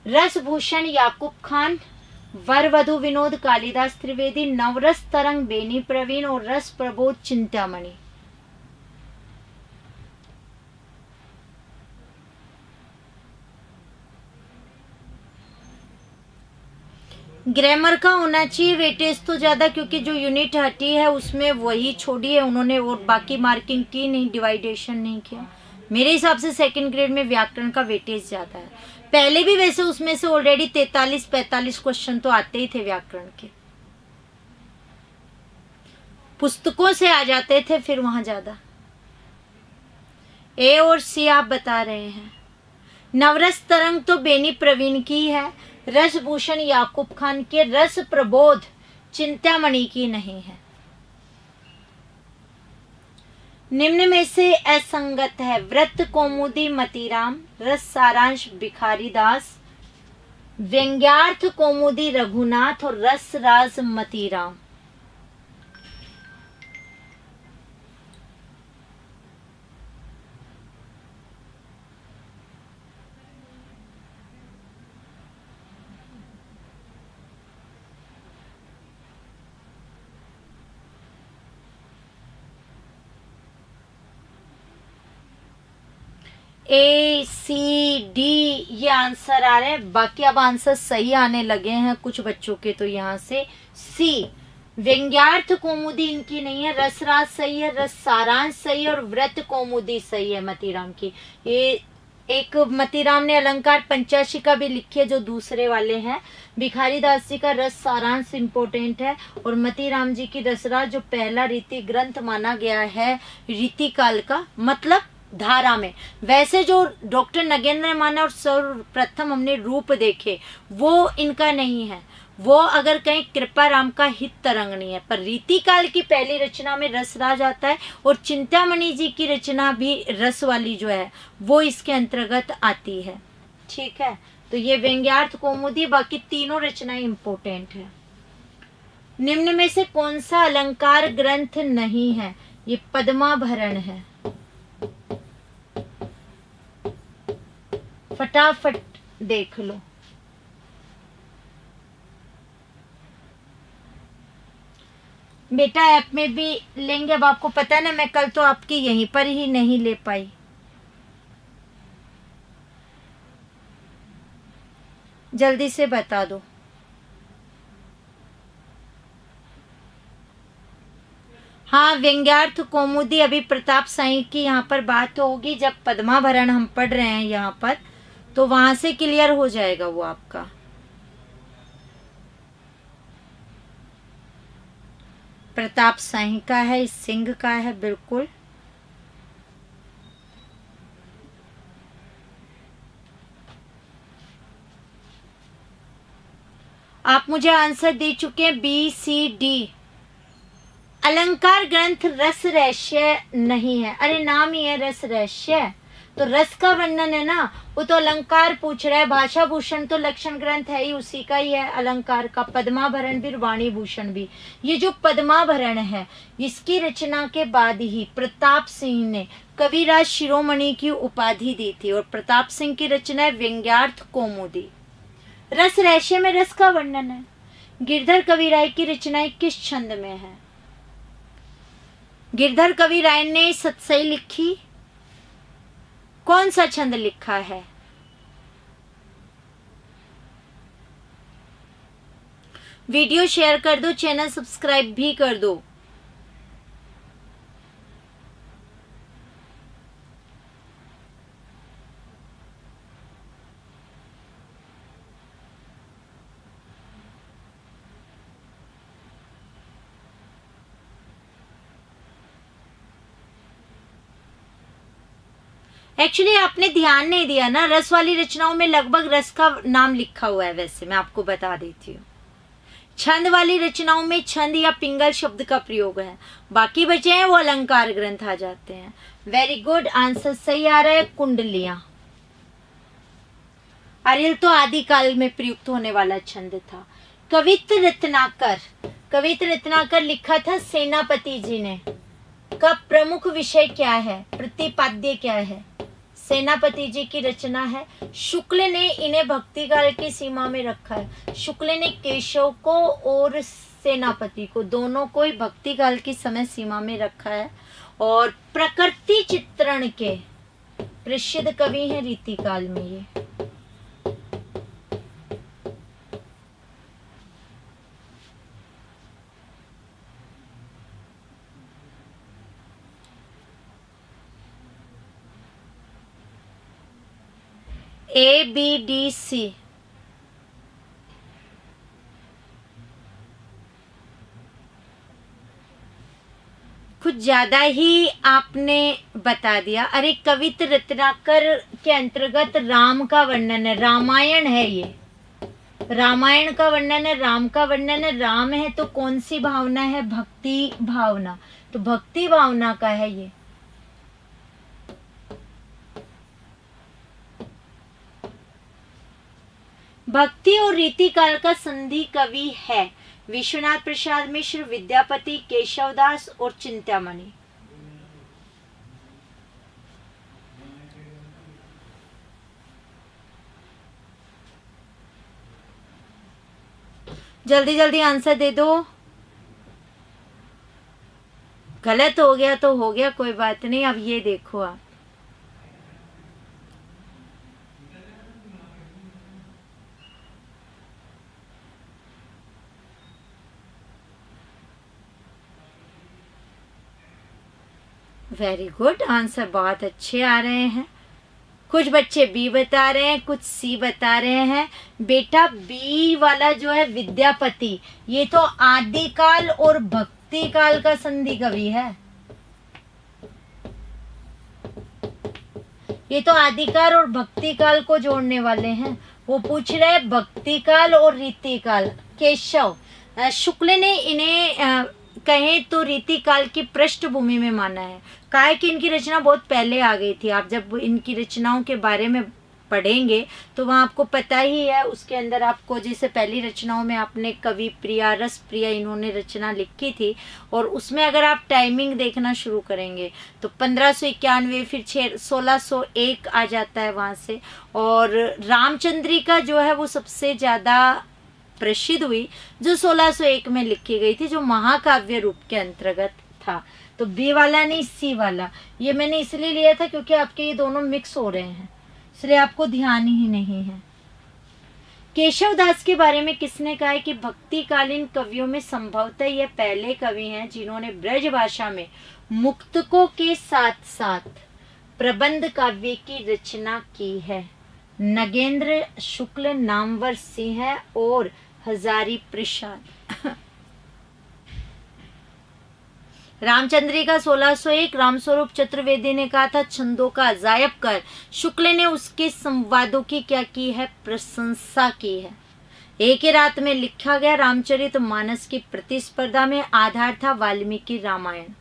रसभूषण याकूब खान, वर वधु विनोद कालिदास त्रिवेदी, नवरस तरंग बेनी प्रवीण और रस प्रबोध चिंतामणि। ग्रामर का होना चाहिए वेटेज तो ज़्यादा, क्योंकि जो यूनिट हटी है उसमें वही छोड़ी है उन्होंने और बाकी मार्किंग की नहीं, डिवाइडेशन नहीं किया। मेरे हिसाब से सेकंड ग्रेड में व्याकरण का वेटेज ज़्यादा है। पहले भी वैसे उसमें से ऑलरेडी 43-45 क्वेश्चन तो आते ही थे व्याकरण के, पुस्तकों से आ जाते थे, फिर वहां ज़्यादा। ए और सी आप बता रहे हैं। नवरस तरंग तो बेनी प्रवीण की है, रसभूषण याकूब खान के, रस प्रबोध चिंतामणि की नहीं है। निम्न में से असंगत है। व्रत कौमुदी मतीराम, रस सारांश भिखारी दास, व्यंग्यार्थ कौमुदी रघुनाथ और रस राज मतीराम। ए सी डी ये आंसर आ रहे हैं, बाकी अब आंसर सही आने लगे हैं कुछ बच्चों के। तो यहाँ से सी व्यंग्यार्थ कौमुदी इनकी नहीं है, रसराज सही है, रस सारांश सही है और व्रत कौमुदी सही है मतीराम की। ये एक मतीराम ने अलंकार पंचाशी का भी लिखी है जो दूसरे वाले हैं। भिखारी दास जी का रस सारांश इम्पोर्टेंट है और मतीराम जी की रसराज जो पहला रीति ग्रंथ माना गया है रीति काल का, मतलब धारा में। वैसे जो डॉक्टर नगेंद्र माना और सर्वप्रथम हमने रूप देखे वो इनका नहीं है, वो अगर कहीं कृपा राम का हित तरंगनी है। पर रीति काल की पहली रचना में रसराज आता है और चिंतामणि जी की रचना भी रस वाली जो है वो इसके अंतर्गत आती है। ठीक है, तो ये व्यंग्यार्थ कौमुदी, बाकी तीनों रचनाएं इंपोर्टेंट है। निम्न में से कौन सा अलंकार ग्रंथ नहीं है? ये पद्माभरण है। फटाफट देख लो। बेटा ऐप में भी लेंगे, अब आपको पता है ना मैं कल तो आपकी यहीं पर ही नहीं ले पाई। जल्दी से बता दो। हाँ, व्यंग्यार्थ कौमुदी अभी प्रताप साई की यहाँ पर बात होगी जब पद्माभरण हम पढ़ रहे हैं यहाँ पर, तो वहां से क्लियर हो जाएगा वो आपका। प्रताप साई का है, सिंह का है, बिल्कुल। आप मुझे आंसर दे चुके हैं बी सी डी। अलंकार ग्रंथ रस रहस्य नहीं है। अरे नाम ही है रस रहस्य, तो रस का वर्णन है ना, वो तो अलंकार पूछ रहा है। भाषा भूषण तो लक्षण ग्रंथ है ही, उसी का ही है अलंकार का। पद्माभरण भी, वाणी भूषण भी। ये जो पद्माभरण है इसकी रचना के बाद ही प्रताप सिंह ने कविराज शिरोमणि की उपाधि दी थी और प्रताप सिंह की रचना है व्यंग्यार्थ कौमुदी। रस रहस्य में रस का वर्णन है। गिरधर कविराय की रचनाएं किस छंद में है? गिरधर कविराय ने सतसई लिखी, कौन सा छंद लिखा है? वीडियो शेयर कर दो, चैनल सब्सक्राइब भी कर दो। एक्चुअली आपने ध्यान नहीं दिया ना, रस वाली रचनाओं में लगभग रस का नाम लिखा हुआ है। वैसे मैं आपको बता देती हूँ, छंद वाली रचनाओं में छंद या पिंगल शब्द का प्रयोग है, बाकी बचे हैं वो अलंकार ग्रंथ आ जाते हैं। वेरी गुड, आंसर सही आ रहा है। कुंडलियां, अरिल तो आदिकाल में प्रयुक्त होने वाला छंद था। कवित्र रत्नाकर, कवित्र रत्नाकर लिखा था सेनापति जी ने। का प्रमुख विषय क्या है, प्रतिपाद्य क्या है? सेनापति जी की रचना है। शुक्ल ने इन्हें भक्ति काल की सीमा में रखा है। शुक्ल ने केशव को और सेनापति को, दोनों को ही भक्ति काल की समय सीमा में रखा है। और प्रकृति चित्रण के प्रसिद्ध कवि हैं रीतिकाल में ये। ABDC। कुछ ज्यादा ही आपने बता दिया। अरे कवित रत्नाकर के अंतर्गत राम का वर्णन है, रामायण है ये, रामायण का वर्णन है, राम का वर्णन है। राम है तो कौन सी भावना है? भक्ति भावना, तो भक्ति भावना का है ये। भक्ति और रीति काल का संधि कवि है विश्वनाथ प्रसाद मिश्र, विद्यापति, केशवदास और चिंतामणि। जल्दी जल्दी आंसर दे दो। गलत हो गया तो हो गया, कोई बात नहीं। अब ये देखो आप, वेरी गुड, आंसर बहुत अच्छे आ रहे हैं। कुछ बच्चे बी बता रहे हैं, कुछ सी बता रहे हैं। बेटा बी वाला जो है विद्यापति, ये तो आदिकाल और भक्ति काल का संधि कवि है। ये तो आदिकाल और भक्ति काल को जोड़ने वाले हैं। वो पूछ रहे हैं भक्ति काल और रीति काल। केशव शुक्ल ने इन्हें कहें तो रीति काल की पृष्ठभूमि में माना है। कहा है कि इनकी रचना बहुत पहले आ गई थी। आप जब इनकी रचनाओं के बारे में पढ़ेंगे तो वहाँ आपको पता ही है। उसके अंदर आपको जैसे पहली रचनाओं में आपने कवि प्रिया, रस प्रिया, इन्होंने रचना लिखी थी, और उसमें अगर आप टाइमिंग देखना शुरू करेंगे तो 1591, फिर 1601 आ जाता है वहाँ से। और रामचंद्रिका जो है वो सबसे ज़्यादा प्रसिद्ध हुई, जो 1601 में लिखी गई थी, जो महाकाव्य रूप के अंतर्गत था। तो बी वाला नहीं, सी वाला। ये मैंने इसलिए लिया था क्योंकि आपके ये दोनों मिक्स हो रहे हैं, इसलिए आपको ध्यान ही नहीं है। केशवदास के बारे में किसने कहा है कि भक्तिकालीन कवियों में संभवतः ये पहले कवि हैं जिन्होंने ब्रज भाषा में मुक्तकों के साथ साथ प्रबंध काव्य की रचना की है। नगेंद्र शुक्ल, नामवर सिंह और हजारी प्रसाद। रामचंद्रिका 1601, रामस्वरूप चतुर्वेदी ने कहा था छंदों का अजायब कर। शुक्ल ने उसके संवादों की क्या की है? प्रशंसा की है। एक ही रात में लिखा गया रामचरितमानस की प्रतिस्पर्धा में आधार था वाल्मीकि रामायण।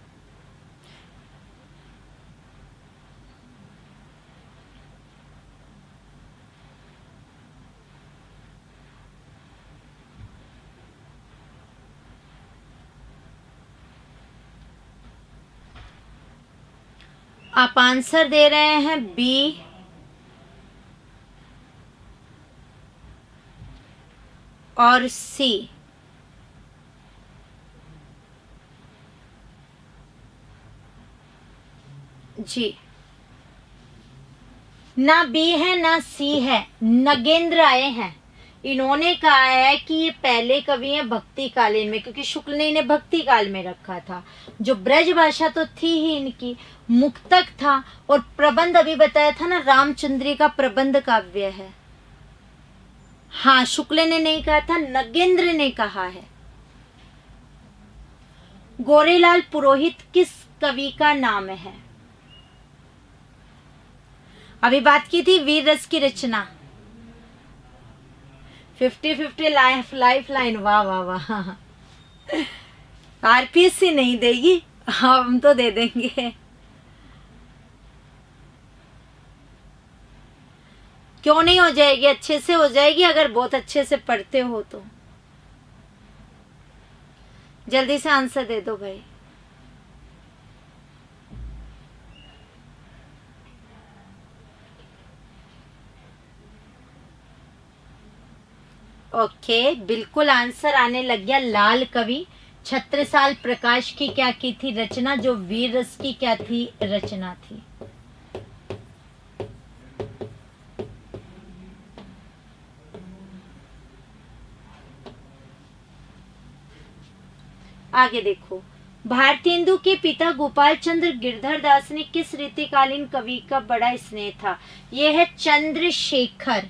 आप आंसर दे रहे हैं बी, और सी। जी, ना बी है ना सी है, नगेंद्र आए हैं। इन्होंने कहा है कि ये पहले कवि हैं भक्ति कालीन में, क्योंकि शुक्ल ने इन्हें भक्ति काल में रखा था। जो ब्रज भाषा तो थी ही इनकी, मुक्तक था, और प्रबंध अभी बताया था ना, रामचंद्रिका प्रबंध काव्य है। हाँ, शुक्ल ने नहीं कहा था, नगेंद्र ने कहा है। गोरेलाल पुरोहित किस कवि का नाम है? अभी बात की थी वीर रस की रचना। 50-50 लाइफ लाइन। वाह वाह वाह। आरपीएससी नहीं देगी, हम तो दे देंगे। क्यों नहीं हो जाएगी? अच्छे से हो जाएगी अगर बहुत अच्छे से पढ़ते हो तो। जल्दी से आंसर दे दो भाई। ओके, बिल्कुल आंसर आने लग गया। लाल कवि छत्रसाल प्रकाश की क्या की थी रचना? जो वीर रस की क्या थी रचना थी? आगे देखो, भारतेंदु के पिता गोपाल चंद्र गिरधर दास ने किस रीतिकालीन कवि का बड़ा स्नेह था? ये है चंद्रशेखर।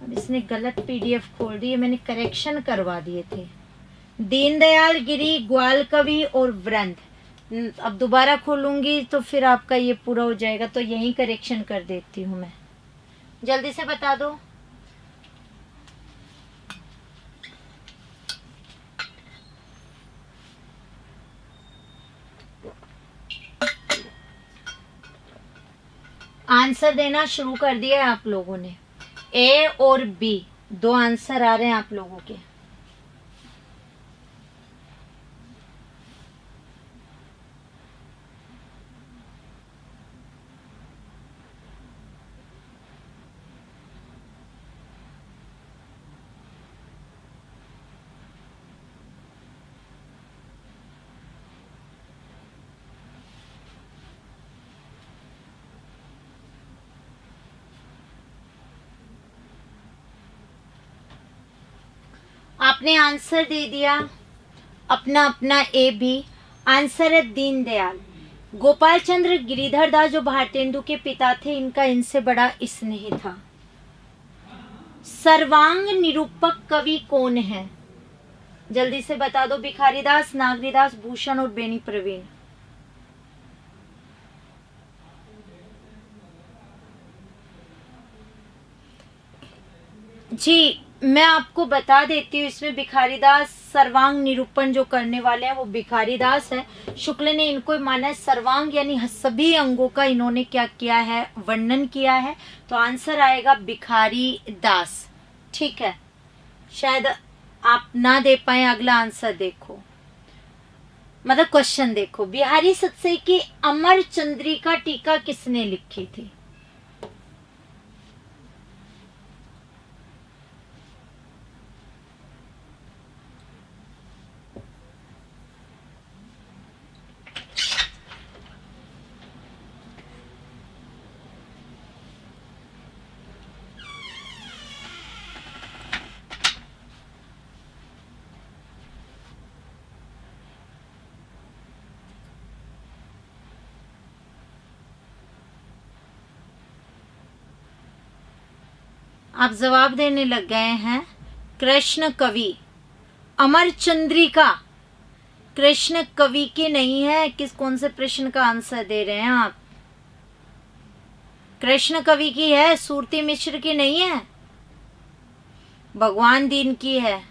अब इसने गलत पीडीएफ खोल दी है, मैंने करेक्शन करवा दिए थे। दीनदयाल गिरी, ग्वाल कवि और वृंद। अब दोबारा खोलूंगी तो फिर आपका ये पूरा हो जाएगा, तो यही करेक्शन कर देती हूँ मैं। जल्दी से बता दो। आंसर देना शुरू कर दिया है आप लोगों ने। ए और बी दो आंसर आ रहे हैं आप लोगों के। आपने आंसर दे दिया अपना अपना ए भी। आंसर है दीनदयाल। गोपाल चंद्र गिरिधर दास जो भारतेंदु के पिता थे, इनका इनसे बड़ा स्नेह था। सर्वांग निरूपक कवि कौन है? जल्दी से बता दो। भिखारीदास, नागरीदास, भूषण और बेनी प्रवीण। जी मैं आपको बता देती हूँ, इसमें भिखारीदास सर्वांग निरूपण जो करने वाले हैं वो भिखारीदास है। शुक्ल ने इनको माना है सर्वांग, यानी सभी अंगों का इन्होंने क्या किया है, वर्णन किया है। तो आंसर आएगा भिखारीदास। ठीक है, शायद आप ना दे पाए। अगला आंसर देखो, मतलब क्वेश्चन देखो। बिहारी सत्से की अमर चंद्रिका टीका किसने लिखी थी? आप जवाब देने लग गए हैं। कृष्ण कवि। अमर चंद्रिका कृष्ण कवि की नहीं है। किस कौन से प्रश्न का आंसर दे रहे हैं आप? कृष्ण कवि की है, सूरती मिश्र की नहीं है, भगवान दीन की है।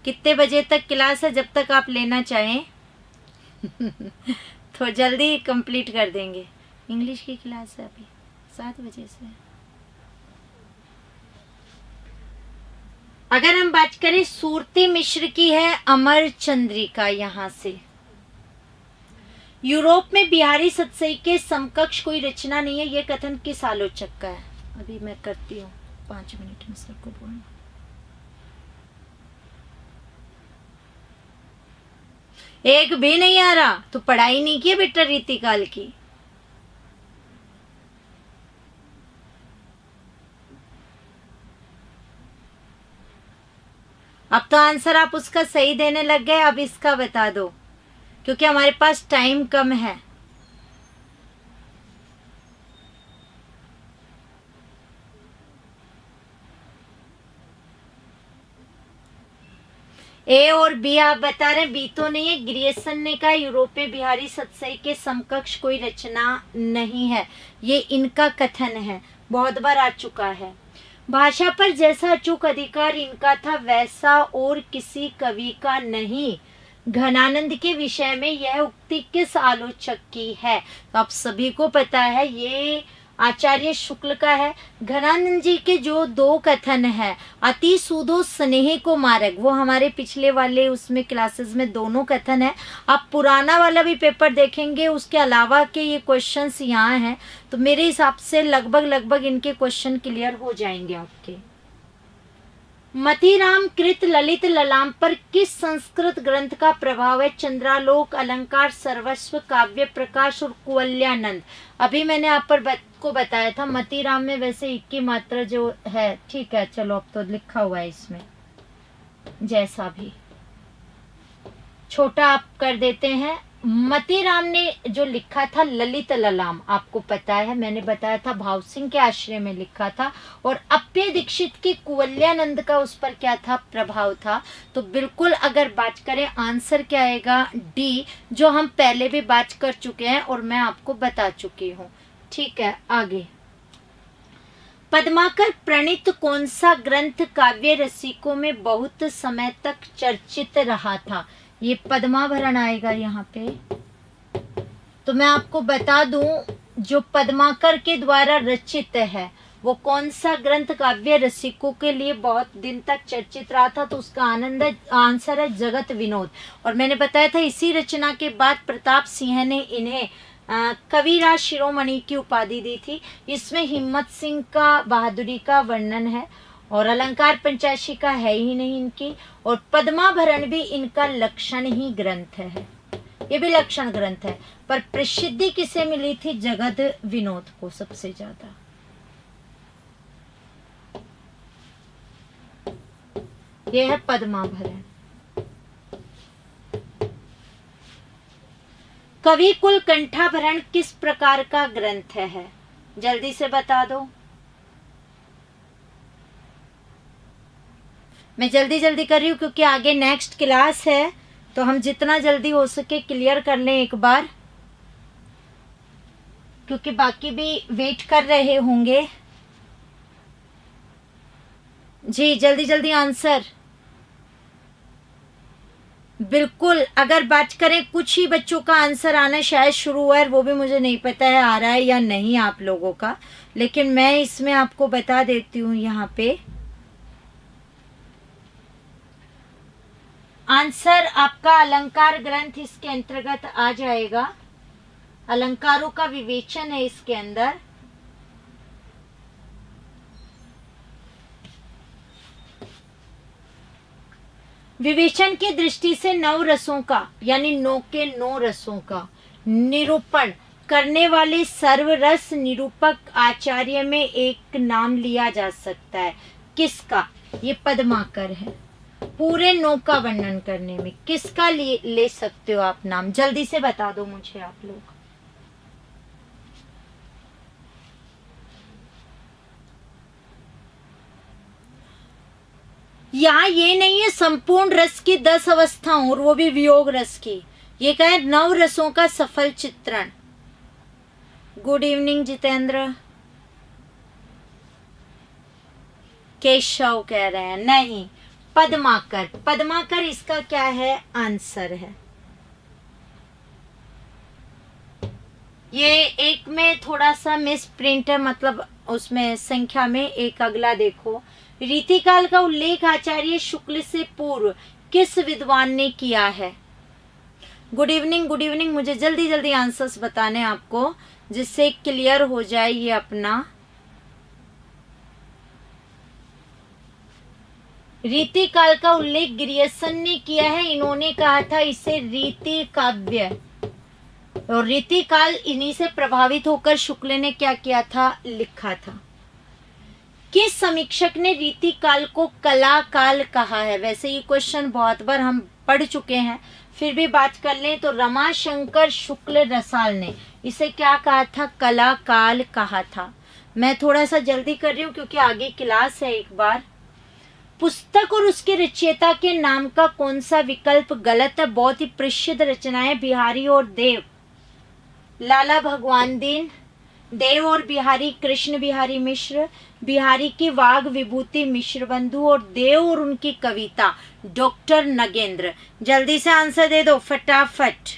कितने बजे तक क्लास है? जब तक आप लेना चाहें तो जल्दी कंप्लीट कर देंगे। इंग्लिश की क्लास है अभी 7 बजे से। अगर हम बात करें सूरती मिश्र की है अमर चंद्रिका। यहां से यूरोप में बिहारी सत्सई के समकक्ष कोई रचना नहीं है, यह कथन किस आलोचक का है? अभी मैं करती हूँ 5 मिनट में सबको बोलना। एक भी नहीं आ रहा तो पढ़ाई नहीं की बेटा रीतिकाल की। अब तो आंसर आप उसका सही देने लग गए। अब इसका बता दो, क्योंकि हमारे पास टाइम कम है। ए और बी आप बता रहे हैं। बी तो नहीं है। ग्रियर्सन ने कहा यूरोप में बिहारी सत्सई के समकक्ष कोई रचना नहीं है, ये इनका कथन है, बहुत बार आ चुका है। भाषा पर जैसा अचूक अधिकार इनका था वैसा और किसी कवि का नहीं। घनानंद के विषय में यह उक्ति किस आलोचक की है? तो आप सभी को पता है ये आचार्य शुक्ल का है। घनानंद जी के जो 2 कथन है, अति सूदो स्नेह को मारक, वो हमारे पिछले वाले उसमें क्लासेस में दोनों कथन है। आप पुराना वाला भी पेपर देखेंगे, उसके अलावा के ये क्वेश्चंस यहाँ हैं, तो मेरे हिसाब से लगभग इनके क्वेश्चन क्लियर हो जाएंगे आपके। मतीराम कृत ललित ललाम पर किस संस्कृत ग्रंथ का प्रभाव है? चंद्रालोक, अलंकार, सर्वस्व, काव्य प्रकाश और कुवल्यानंद। अभी मैंने आप पर को बताया था मतीराम में वैसे 1 की मात्रा जो है। ठीक है, चलो अब तो लिखा हुआ है इसमें जैसा भी। छोटा आप कर देते हैं। मतीराम ने जो लिखा था ललित ललाम, आपको पता है मैंने बताया था भाव सिंह के आश्रय में लिखा था, और अप्पे दीक्षित की कुवल्यानंद का उस पर क्या था, प्रभाव था। तो बिल्कुल अगर बात करें आंसर क्या आएगा, डी, जो हम पहले भी बात कर चुके हैं और मैं आपको बता चुकी हूँ। ठीक है, आगे। पद्माकर प्रणीत कौन सा ग्रंथ काव्य रसिकों में बहुत समय तक चर्चित रहा था? ये पद्माभरण आएगा यहाँ पे। तो मैं आपको बता दूं, जो पद्माकर के द्वारा रचित है वो कौन सा ग्रंथ काव्य रसिकों के लिए बहुत दिन तक चर्चित रहा था? तो उसका आंसर है जगत विनोद। और मैंने बताया था इसी रचना के बाद प्रताप सिंह ने इन्हें कविराज शिरोमणि की उपाधि दी थी। इसमें हिम्मत सिंह का बहादुरी का वर्णन है और अलंकार पंचाशी है ही नहीं इनकी, और पद्माभरण भी इनका लक्षण ही ग्रंथ है, ये भी लक्षण ग्रंथ है। पर प्रसिद्धि किसे मिली थी? जगत विनोद को सबसे ज्यादा। ये है पद्माभरण। कवि कुल कंठाभरण किस प्रकार का ग्रंथ है? जल्दी से बता दो। मैं जल्दी जल्दी कर रही हूँ क्योंकि आगे नेक्स्ट क्लास है, तो हम जितना जल्दी हो सके क्लियर कर लें एक बार, क्योंकि बाकी भी वेट कर रहे होंगे। जी जल्दी जल्दी आंसर। बिल्कुल, अगर बात करें कुछ ही बच्चों का आंसर आना शायद शुरू हुआ है, वो भी मुझे नहीं पता है आ रहा है या नहीं आप लोगों का, लेकिन मैं इसमें आपको बता देती हूँ। यहाँ पे आंसर आपका अलंकार ग्रंथ इसके अंतर्गत आ जाएगा। अलंकारों का विवेचन है इसके अंदर। विवेचन की दृष्टि से 9 रसों का, यानी 9 के 9 रसों का निरूपण करने वाले सर्वरस निरूपक आचार्य में एक नाम लिया जा सकता है। किसका? ये पद्माकर है। पूरे 9 का वर्णन करने में किसका ले सकते हो आप नाम? जल्दी से बता दो मुझे आप लोग। यहाँ ये नहीं है संपूर्ण रस की 10 अवस्थाओं और वो भी वियोग रस की, ये कहे 9 रसों का सफल चित्रण। Good evening Jitendra. केशव कह रहे हैं नहीं, पद्माकर। पद्माकर इसका क्या है? आंसर है। ये एक में थोड़ा सा मिस प्रिंट है, मतलब उसमें संख्या में एक अगला देखो। रीतिकाल का उल्लेख आचार्य शुक्ल से पूर्व किस विद्वान ने किया है? Good evening, good evening. मुझे जल्दी जल्दी आंसर्स बताने आपको, जिससे क्लियर हो जाए ये अपना। रीतिकाल का उल्लेख गिरियसन ने किया है। इन्होंने कहा था इसे रीति काव्य, और रीतिकाल इन्हीं से प्रभावित होकर शुक्ल ने क्या किया था? लिखा था। किस समीक्षक ने रीतिकाल को कला काल कहा है? वैसे ये क्वेश्चन बहुत बार हम पढ़ चुके हैं, फिर भी बात कर लें तो रमाशंकर शुक्ल रसाल ने इसे क्या कहा था? कला काल कहा था। मैं थोड़ा सा जल्दी कर रही हूँ क्योंकि आगे क्लास है। एक बार पुस्तक और उसके रचयिता के नाम का कौन सा विकल्प गलत है? बहुत ही प्रसिद्ध रचनाएं बिहारी और देव, लाला भगवान दीन, देव और बिहारी कृष्ण बिहारी मिश्र, बिहारी की वाग विभूति मिश्र बंधु, और देव और उनकी कविता डॉक्टर नगेंद्र। जल्दी से आंसर दे दो फटाफट।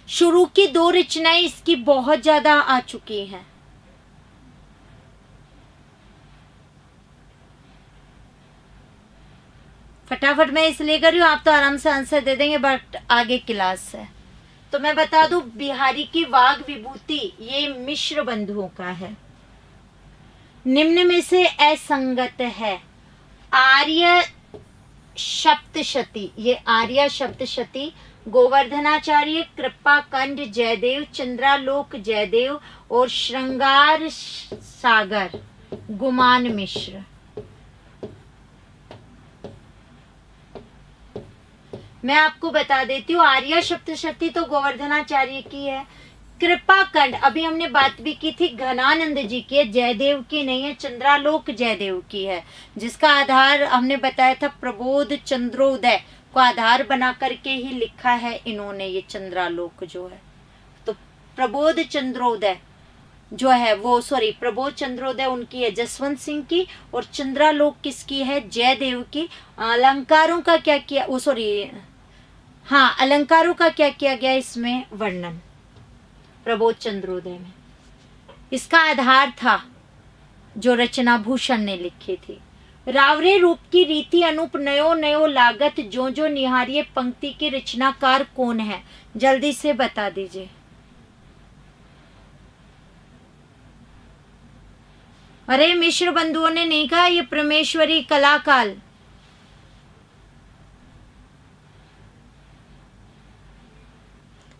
शुरू की 2 रचनाएं इसकी बहुत ज्यादा आ चुकी हैं। फटाफट मैं इसलिए कर रही हूँ, आप तो आराम से आंसर दे देंगे, बट आगे क्लास है। तो मैं बता दूं, बिहारी की वाग विभूति ये मिश्र बंधुओं का है। निम्न में से असंगत है। आर्य सप्तशती, ये आर्य सप्तशती गोवर्धनाचार्य, कृपा कंड जयदेव, चंद्रालोक जयदेव और श्रृंगार सागर गुमान मिश्र। मैं आपको बता देती हूँ, आर्या सप्तशती तो गोवर्धनाचार्य की है। कृपा कंड अभी हमने बात भी की थी, घनानंद जी की है, जयदेव की नहीं है, चंद्रालोक जयदेव की है, जिसका आधार हमने बताया था प्रबोध चंद्रोदय को आधार बना करके ही लिखा है इन्होंने ये चंद्रालोक जो है। तो प्रबोध चंद्रोदय जो है वो, सॉरी, प्रबोध चंद्रोदय उनकी है जसवंत सिंह की, और चंद्रालोक किसकी है? जयदेव की। अलंकारों का क्या किया, वो सॉरी, हाँ, अलंकारों का क्या किया गया इसमें वर्णन प्रबोध चंद्रोदय में। इसका आधार था जो रचना भूषण ने लिखी थी। रावरे रूप की रीति अनुप नयो नयो लागत, जो जो निहारिये पंक्ति के रचनाकार कौन है? जल्दी से बता दीजिए। अरे मिश्र बंधुओं ने नहीं कहा ये परमेश्वरी कलाकाल।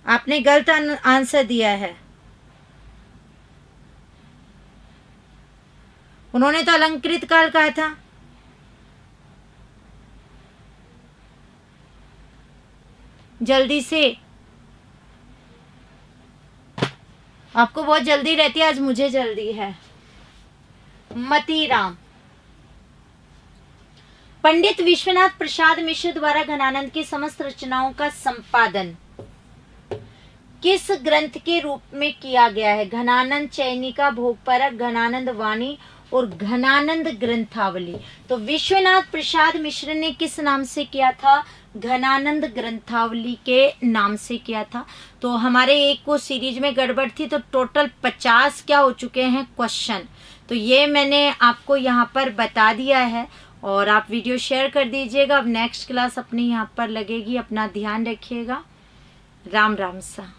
आपने गलत आंसर दिया है। उन्होंने तो अलंकृत काल कहा था। जल्दी से, आपको बहुत जल्दी रहती है, आज मुझे जल्दी है। मतीराम। पंडित विश्वनाथ प्रसाद मिश्र द्वारा घनानंद की समस्त रचनाओं का संपादन किस ग्रंथ के रूप में किया गया है? घनानंद चयनिका, भोगपरक, घनानंद वाणी और घनानंद ग्रंथावली। तो विश्वनाथ प्रसाद मिश्र ने किस नाम से किया था? घनानंद ग्रंथावली के नाम से किया था। तो हमारे एक को सीरीज में गड़बड़ थी, तो टोटल 50 क्या हो चुके हैं क्वेश्चन। तो ये मैंने आपको यहाँ पर बता दिया है, और आप वीडियो शेयर कर दीजिएगा। अब नेक्स्ट क्लास अपनी यहाँ पर लगेगी, अपना ध्यान रखिएगा। राम राम सा।